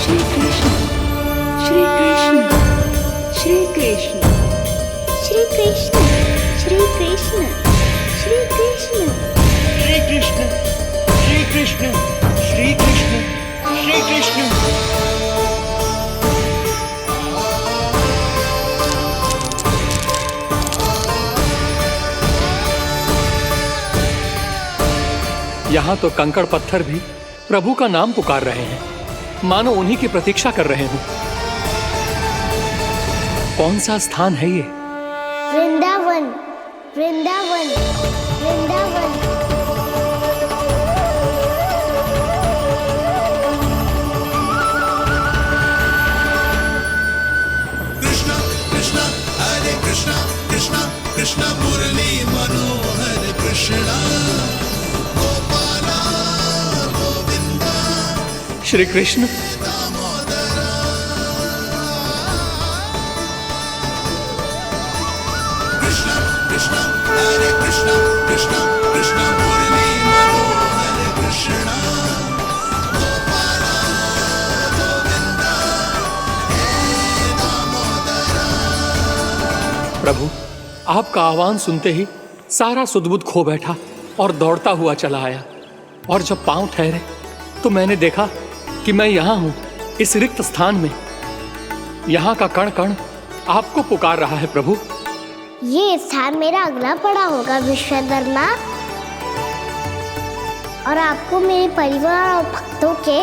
श्री कृष्ण, श्री कृष्ण, श्री कृष्ण, श्री कृष्ण, श्री कृष्ण, श्री कृष्ण, श्री कृष्ण, श्री कृष्ण, श्री कृष्ण। यहाँ तो कंकड़ पत्थर भी प्रभु का नाम पुकार रहे हैं, मानो उन्हीं की प्रतीक्षा कर रहे हो। कौन सा स्थान है ये? वृंदावन, वृंदावन, वृंदावन। कृष्णा कृष्णा हरे कृष्णा, कृष्णा कृष्णा मुरली मनोहर कृष्णा, गोपाला गोविंदा श्री कृष्ण। कृष्णा कृष्णा हरे कृष्णा, कृष्णा कृष्णा मुरली मनोहर कृष्णा, गोपाला गोविंदा हे दामोदरा। प्रभु आपका आह्वान सुनते ही सारा सुध-बुध खो बैठा और दौड़ता हुआ चला आया, और जब पांव ठहरे तो मैंने देखा कि मैं यहाँ हूँ, इस रिक्त स्थान में। यहाँ का कण कण आपको पुकार रहा है प्रभु। ये स्थान मेरा अगला पड़ा होगा विश्वकर्मा, और आपको मेरे परिवार और भक्तों के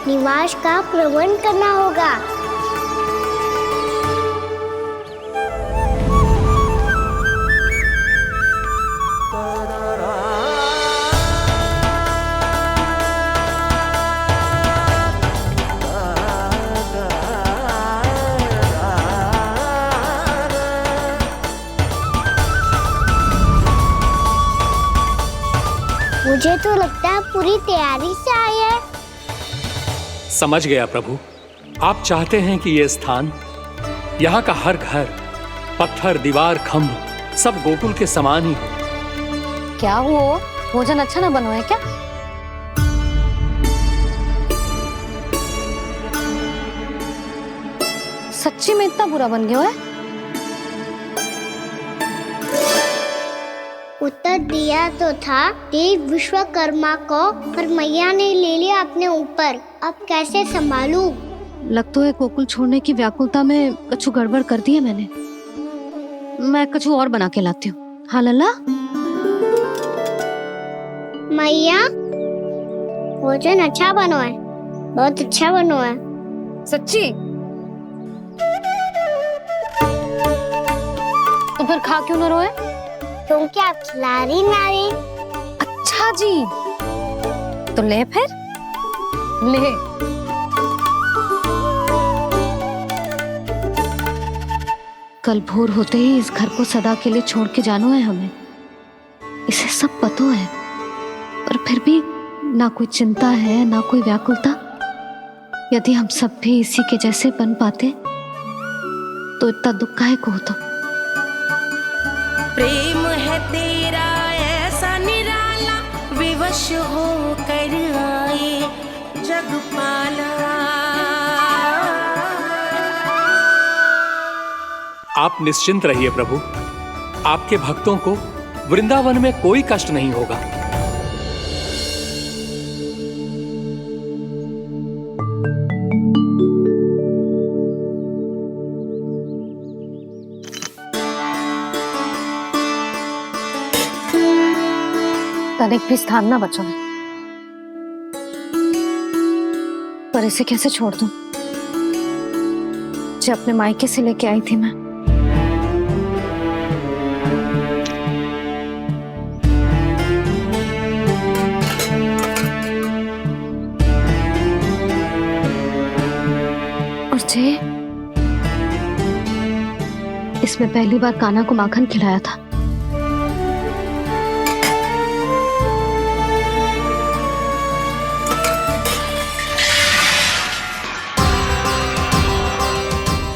निवास का प्रबंध करना होगा। मुझे तो लगता है पूरी तैयारी से आए हैं। समझ गया प्रभु, आप चाहते हैं कि ये स्थान, यहाँ का हर घर, पत्थर, दीवार, खम्भ सब गोकुल के समान ही हो। क्या हुआ? भोजन अच्छा ना बनो है क्या? सच्ची में इतना बुरा बन गया है? उत्तर दिया तो था देव विश्वकर्मा को, पर मैया ने ले लिया अपने ऊपर। अब कैसे संभालूं? लग तो है गोकुल छोड़ने की व्याकुलता में कछु गड़बड़ कर दी है मैंने। मैं कछु और बना के लाती हूँ। हाँ लल्ला? मैया, भोजन अच्छा बनो है, बहुत अच्छा बनो है। सच्ची? तो फिर खा क्यों न रोए? क्योंकि आप खिलाड़ी नारी। अच्छा, अच्छा जी, तो ले फिर ले। कल भोर होते ही इस घर को सदा के लिए छोड़ के जाना है हमें, इसे सब पता है, और फिर भी ना कोई चिंता है ना कोई व्याकुलता। यदि हम सब भी इसी के जैसे बन पाते तो इतना दुख काहे को होता। प्रेम है तेरा ऐसा निराला, विवश हो कर आए जगपाला। आप निश्चिंत रहिए प्रभु, आपके भक्तों को वृंदावन में कोई कष्ट नहीं होगा। तनिक भी स्थान ना बचो, पर इसे कैसे छोड़ दूं जो अपने मायके से लेके आई थी मैं। और जे इसमें पहली बार कान्हा को माखन खिलाया था।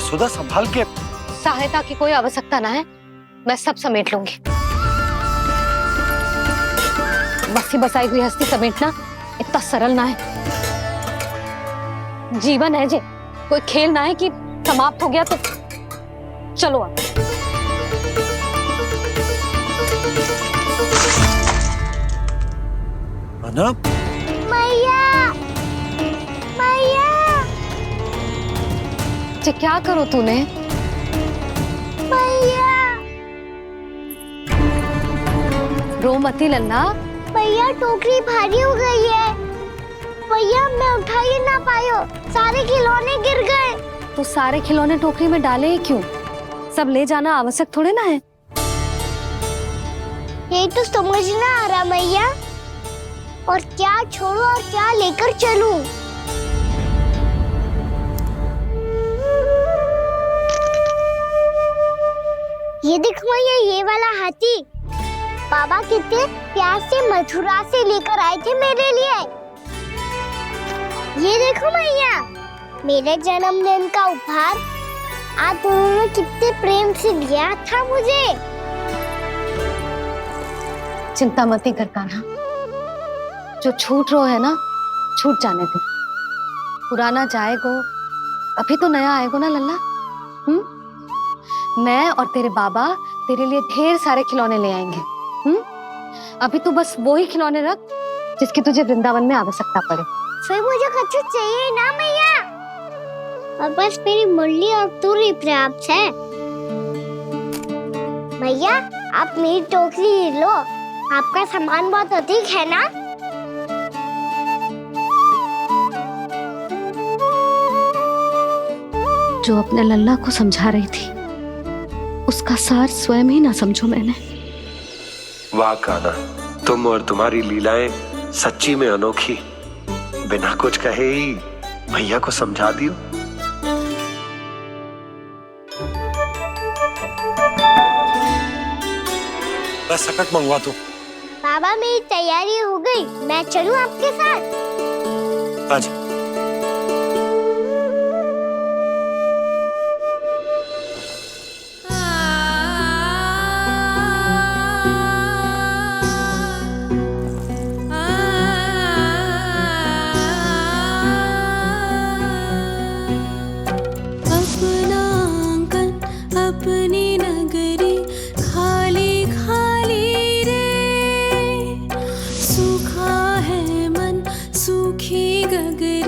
सुधा संभाल के। सहायता की कोई आवश्यकता ना है, मैं सब समेट लूंगी। बसी बसाई हुई हस्ती समेटना इतना सरल ना है। जीवन है जे, कोई खेल ना है कि समाप्त हो गया तो चलो अब। मैया, मैया। क्या करो तूने? मैया, रो मती लल्ला। भैया टोकरी भारी हो गई है। भैया मैं उठा ही ना पायो, सारे खिलौने गिर गए। तो सारे खिलौने टोकरी में डाले ही क्यों? सब ले जाना आवश्यक थोड़े ना है। यही तो समझ ना आ रहा मैया, और क्या छोड़ो और क्या लेकर चलूं? ये देखो मैया, ये वाला हाथी बाबा कितने प्यार से मथुरा से लेकर आए थे मेरे लिए। ये देखो मैया, मेरे जन्मदिन का उपहार आज उन्होंने कितने प्रेम से दिया था मुझे। चिंता मती कर कान्हा, जो छूट रो है ना छूट जाने दे। पुराना जाएगो, अभी तो नया आएगो ना लल्ला। मैं और तेरे बाबा तेरे लिए ढेर सारे खिलौने ले आएंगे। अभी तू बस वो ही खिलौने रख जिसकी तुझे वृंदावन में आवश्यकता पड़े। फिर मुझे कुछ चाहिए ना मैया, और बस मेरी मुरली और तुरी पर्याप्त है। भैया आप मेरी टोकरी लो, आपका सामान बहुत अधिक है ना। जो अपने लल्ला को समझा रही थी उसका सार स्वयं ही ना समझो मैंने। वाह कान्हा, तुम और तुम्हारी लीलाएं सच्ची में अनोखी। बिना कुछ कहे ही भैया को समझा दियो। बस सकट मंगवा दो। बाबा मेरी तैयारी हो गई, मैं चलूं आपके साथ? आजा। अपनी नगरी खाली खाली रे, सूखा है मन सूखी गगरी।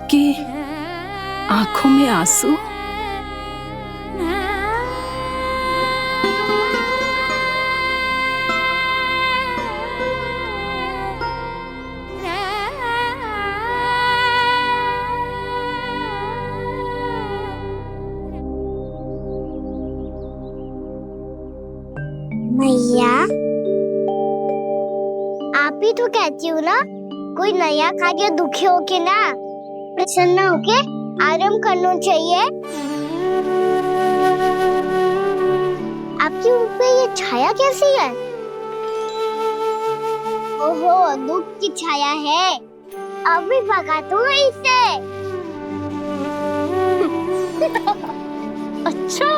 आपकी आंखों में आंसू? मैया, आप ही तो कहती हो ना, कोई नया कार्य दुखी होके ना प्रसन्न होके आराम करना चाहिए। आपकी मुख पे ये छाया कैसी है? ओहो, दुख की छाया है। अभी भगा दो इसे। अच्छा।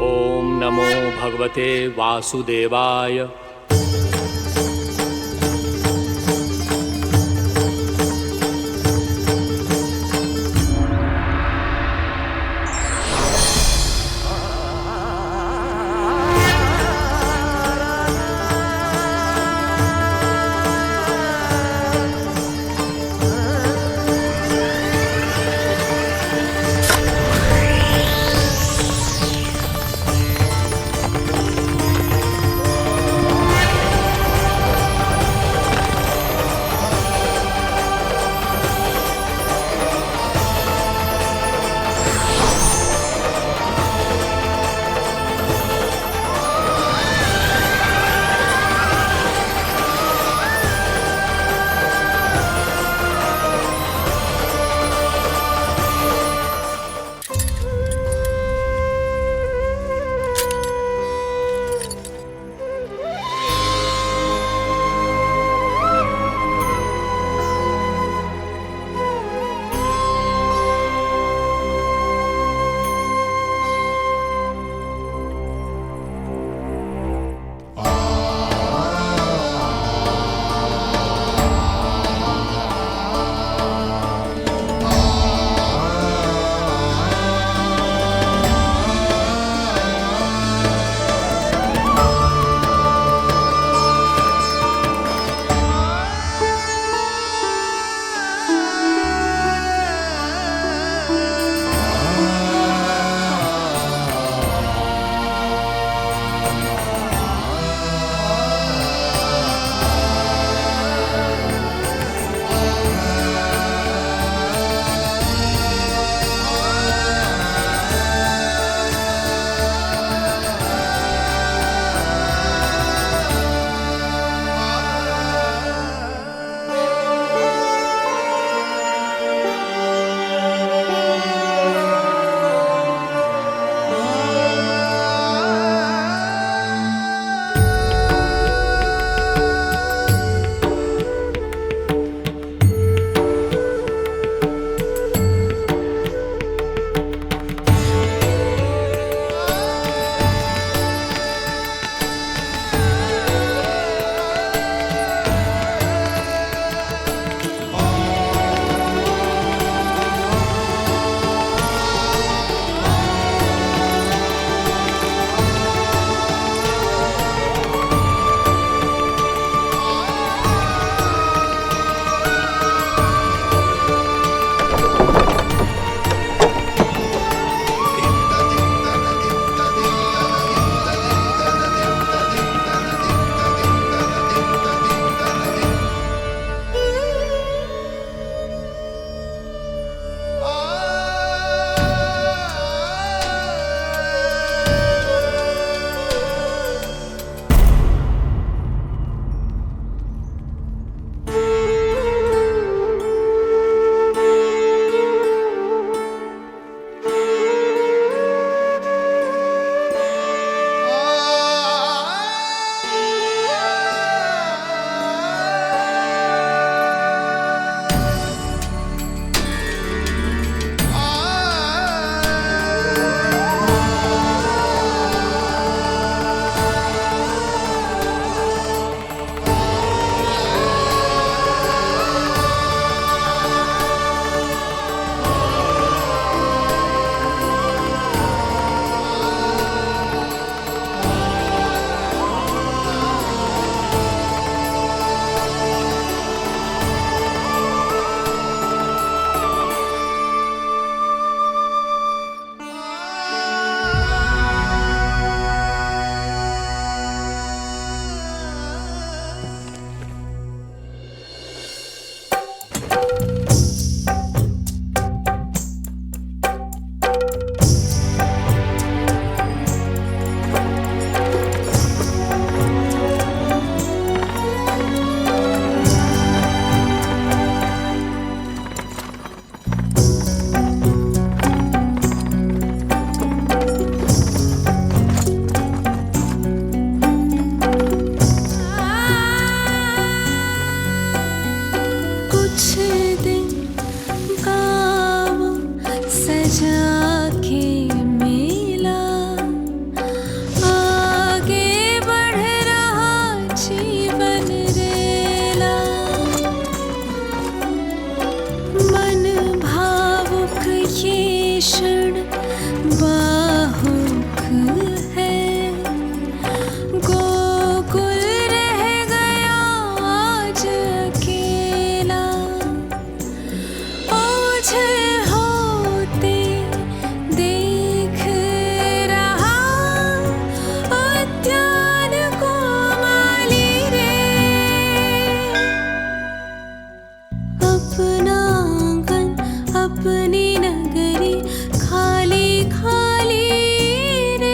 ओम नमो भगवते वासुदेवाय। भीषण बाहुक है। गोकुल रह गया आज अकेला, ओझल होते देख रहा उद्यान को माली रे। अपना आंगन अपनी नगरी खाली खाली रे।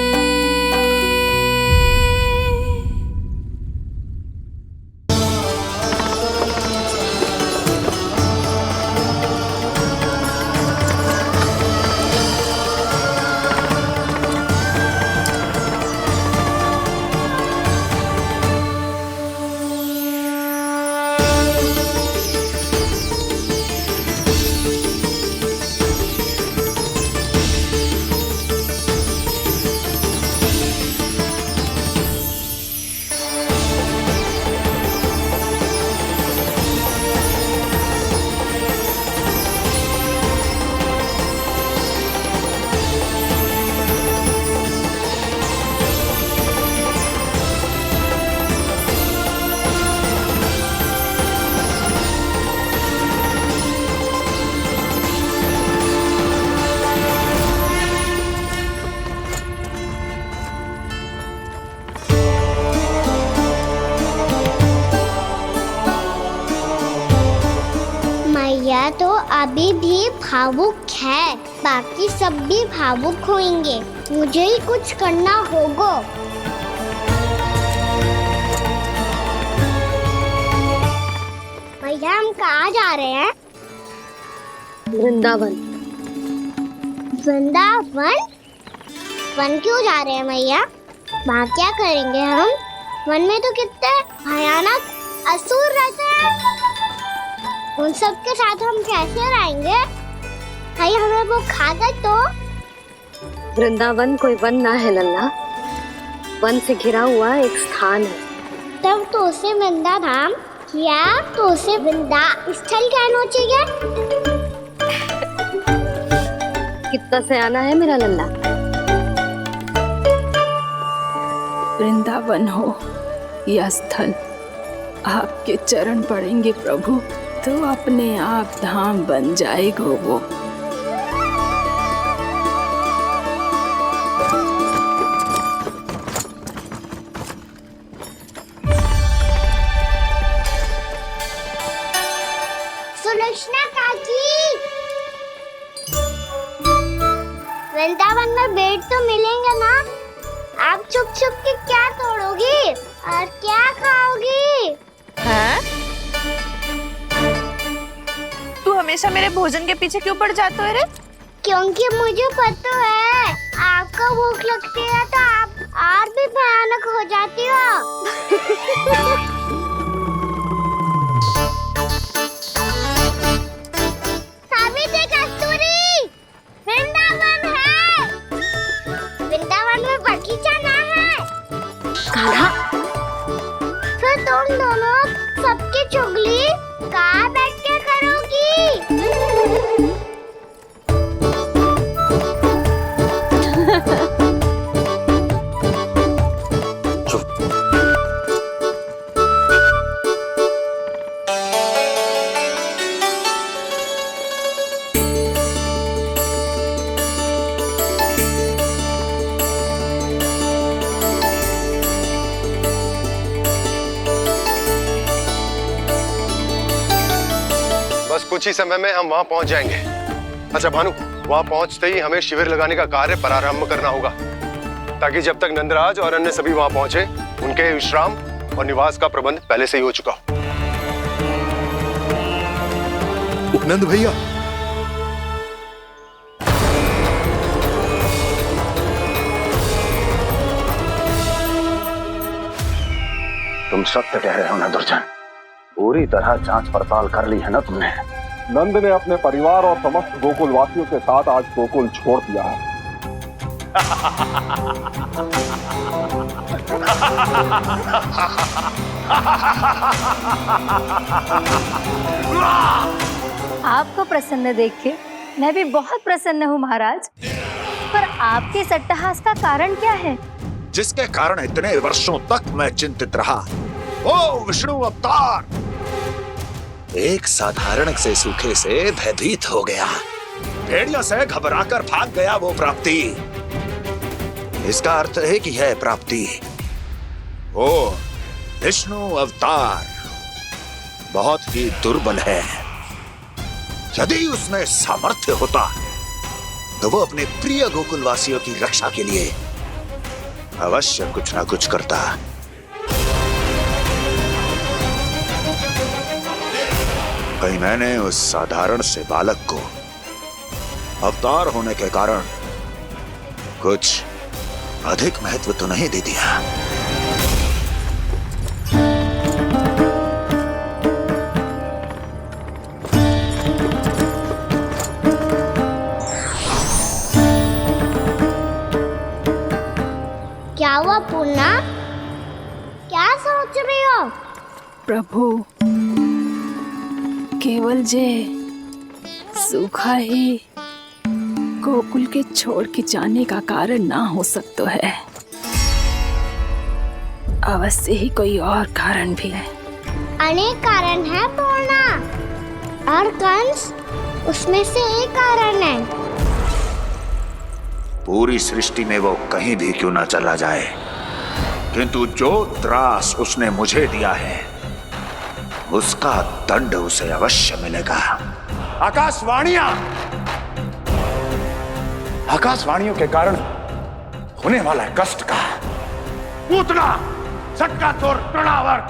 मैया तो अभी भी भावुक है, बाकी सब भी भावुक होंगे। मुझे ही कुछ करना होगा। मैया हम कहाँ जा रहे हैं? वृंदावन। वृंदावन? वन क्यों जा रहे हैं मैया? वहाँ क्या करेंगे हम? वन में तो कितने भयानक असुर रहते हैं। उन सब के साथ हम कैसे रहेंगे? कहीं हमें वो खा गए तो? वृंदावन कोई वन ना है लल्ला, वन से घिरा हुआ एक स्थान है। तब तो उसे वृंदा धाम क्या, तो उसे वृंदा स्थल कहना चाहिए। कितना सयाना है मेरा लल्ला। वृंदावन हो या स्थल, आपके चरण पड़ेंगे प्रभु तो अपने आप धाम बन जाएगा वो। सुलक्षणा काकी, वृंदावन में बेट तो मिलेंगे ना? आप छुप छुप के क्या तोड़ोगी और क्या खाओगी? हाँ? तू हमेशा मेरे भोजन के पीछे क्यों पड़ जाता है रे? क्योंकि मुझे पता है आपको भूख लगती है तो आप और भी भयानक हो जाती हो। सावित्री, कस्तूरी, वृंदावन है। वृंदावन में बगीचा ना है। कान्हा, फिर तुम दोनों सबकी चुगली कहाँ बैठ के करोगी? बस कुछ ही समय में हम वहां पहुंच जाएंगे। अच्छा भानु, वहां पहुंचते ही हमें शिविर लगाने का कार्य प्रारंभ करना होगा, ताकि जब तक नंदराज और अन्य सभी वहां पहुंचे उनके विश्राम और निवास का प्रबंध पहले से ही हो चुका हो। नंद भैया, तुम सत्य कह रहे हो ना दुर्जन, पूरी तरह जांच पड़ताल कर ली है ना तुमने? नंद ने अपने परिवार और समस्त गोकुल वासियों के साथ आज गोकुल छोड़ दिया है। आपको प्रसन्न देख के मैं भी बहुत प्रसन्न हूँ महाराज, पर आपके इस अट्टहास का कारण क्या है? जिसके कारण इतने वर्षों तक मैं चिंतित रहा। ओ विष्णु अवतार! एक साधारण से सूखे से भयभीत हो गया, भेड़ियों से घबराकर भाग गया वो प्राप्ति। इसका अर्थ है कि यह प्राप्ति ओ विष्णु अवतार बहुत ही दुर्बल है। यदि उसमें सामर्थ्य होता तो वो अपने प्रिय गोकुलवासियों की रक्षा के लिए अवश्य कुछ ना कुछ करता। कहीं मैंने उस साधारण से बालक को अवतार होने के कारण कुछ अधिक महत्व तो नहीं दे दिया। क्या हुआ पूर्णा? क्या सोच रही हो? प्रभु, केवल जे सूखा ही गोकुल के छोड़ के जाने का कारण ना हो सकता है, अवश्य ही कोई और कारण भी है। अनेक कारण है पूर्णा, और कंस उसमें से एक कारण है। पूरी सृष्टि में वो कहीं भी क्यों ना चला जाए, किंतु जो त्रास उसने मुझे दिया है उसका दंड उसे अवश्य मिलेगा। आकाशवाणियों के कारण होने वाला कष्ट का पूतना सटका चोर तृणावर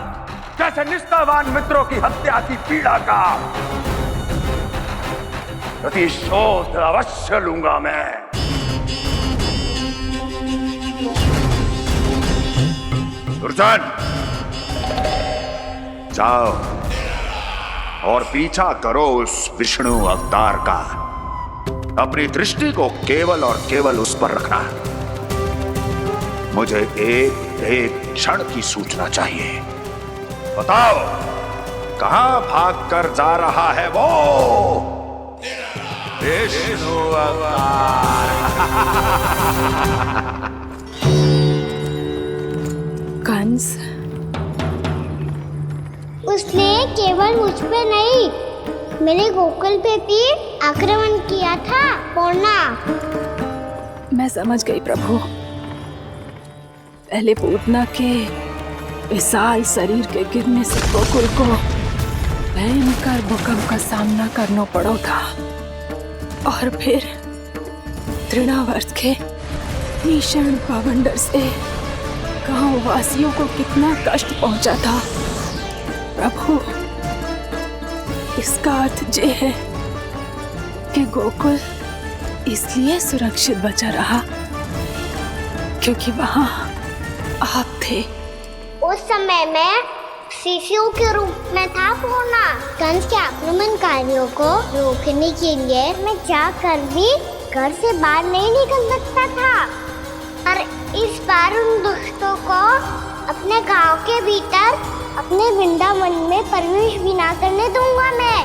जैसे निष्ठावान मित्रों की हत्या की पीड़ा का प्रतिशोध अवश्य लूंगा मैं। दुर्जन, जाओ और पीछा करो उस विष्णु अवतार का। अपनी दृष्टि को केवल और केवल उस पर रखना। मुझे एक एक क्षण की सूचना चाहिए। बताओ कहां भागकर जा रहा है वो विष्णु अवतार? कंस, उसने केवल मुझ पे नहीं, मेरे गोकुल पे भी आक्रमण किया था पूर्णा। मैं समझ गई प्रभु। पहले पूतना के विशाल शरीर के गिरने से गोकुल को भयंकर भूकंप का सामना करना पड़ा था, और फिर तृणावर्त के भीषण पावंडर से गांव वासियों को कितना कष्ट पहुंचा था। प्रभु, इसका अर्थ ये है कि गोकुल इसलिए सुरक्षित बचा रहा क्योंकि वहां आप थे। उस समय मैं शिशु के रूप में था पूर्णा। कंस के आक्रमणकारियों को रोकने के लिए मैं जाकर भी घर से बाहर नहीं निकल सकता था, और इस बार उन दुष्टों को अपने गांव के भीतर अपने वृंदावन में प्रवेश भी ना करने दूंगा मैं।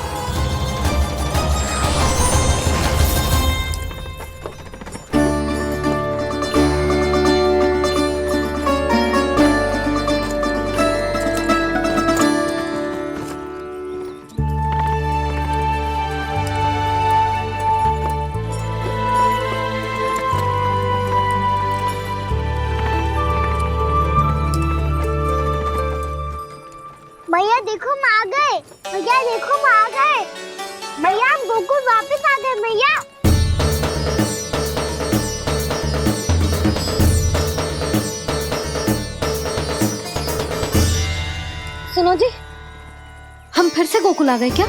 भैया देखो हम आ गए, भैया देखो हम आ गए, भैया हम गोकुल वापस आ गए भैया। सुनो जी, हम फिर से गोकुल आ गए क्या?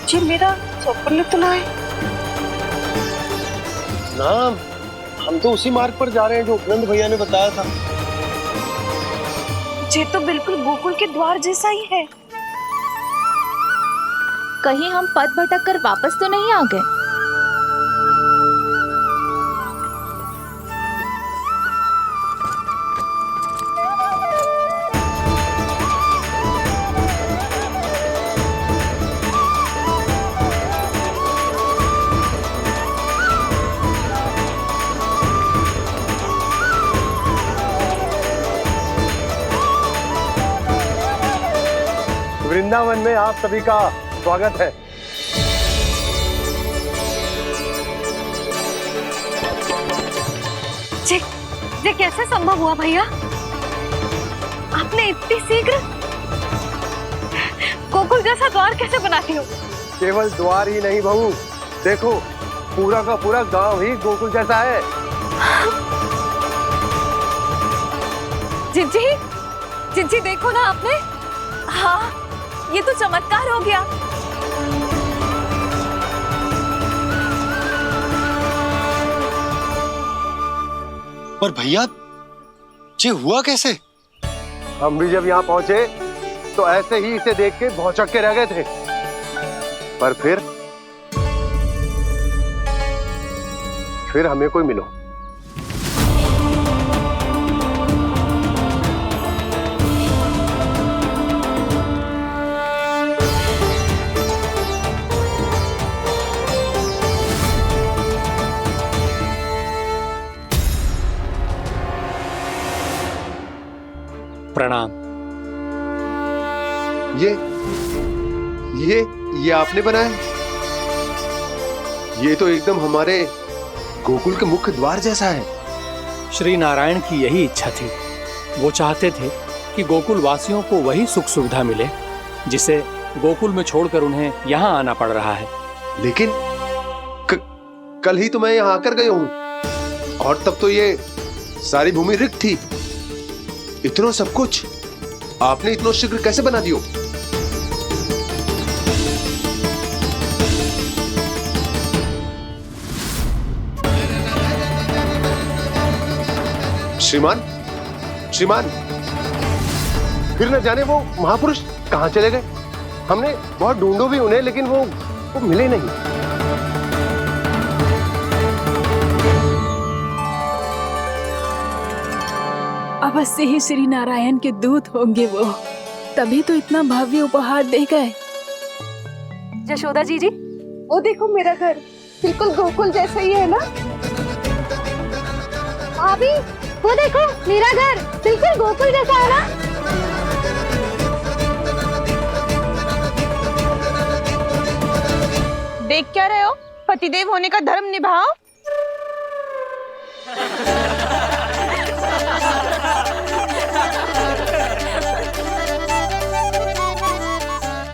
जी मेरा स्वप्न तो ना है। ना, हम तो उसी मार्ग पर जा रहे हैं जो उपनंद भैया ने बताया था। ये तो बिल्कुल गोकुल के द्वार जैसा ही है। कहीं हम पथ भटक कर वापस तो नहीं आ गए? वृंदावन में आप सभी का स्वागत है। ये कैसे संभव हुआ भैया? आपने इतनी शीघ्र गोकुल जैसा द्वार कैसे बना दिया? केवल द्वार ही नहीं बहू, देखो पूरा का पूरा गांव ही गोकुल जैसा है। जिज्जी देखो ना आपने। हाँ, ये तो चमत्कार हो गया। पर भैया ये हुआ कैसे? हम भी जब यहाँ पहुंचे तो ऐसे ही इसे देख के भौचक के रह गए थे, पर फिर हमें कोई मिलो। प्रणाम। ये आपने बनाया? ये तो एकदम हमारे गोकुल के मुख्य द्वार जैसा है। श्री नारायण की यही इच्छा थी। वो चाहते थे कि गोकुल वासियों को वही सुख सुविधा मिले जिसे गोकुल में छोड़कर उन्हें यहाँ आना पड़ रहा है। लेकिन कल ही तो मैं यहाँ आकर गया हूँ और तब तो ये सारी भूमि रिक्त थी। इतना सब कुछ आपने इतना शीघ्र कैसे बना दियो? श्रीमान, फिर न जाने वो महापुरुष कहां चले गए। हमने बहुत ढूंढो भी उन्हें, लेकिन वो मिले नहीं। अवश्य ही श्री नारायण के दूत होंगे वो, तभी तो इतना भव्य उपहार दे गए। यशोदा जी, वो देखो मेरा घर बिल्कुल गोकुल जैसा ही है ना। भाभी वो देखो मेरा घर बिल्कुल गोकुल जैसा है ना। देख क्या रहे हो? पतिदेव होने का धर्म निभाओ।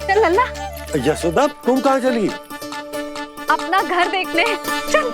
चल लल्ला, यशोदा तुम कहाँ चली? अपना घर देखने चल।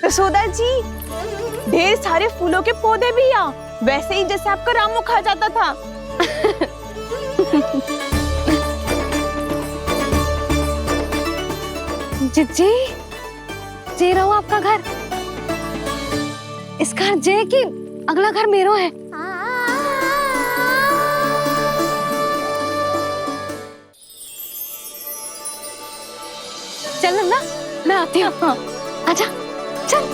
यशोदा जी, ढेर सारे फूलों के पौधे भी यहाँ, वैसे ही जैसे आपका रामू खा जाता था। जी जे रहो आपका घर। इस घर जे की अगला घर मेरो है। चल ना, मैं आती हूँ। आजा चल।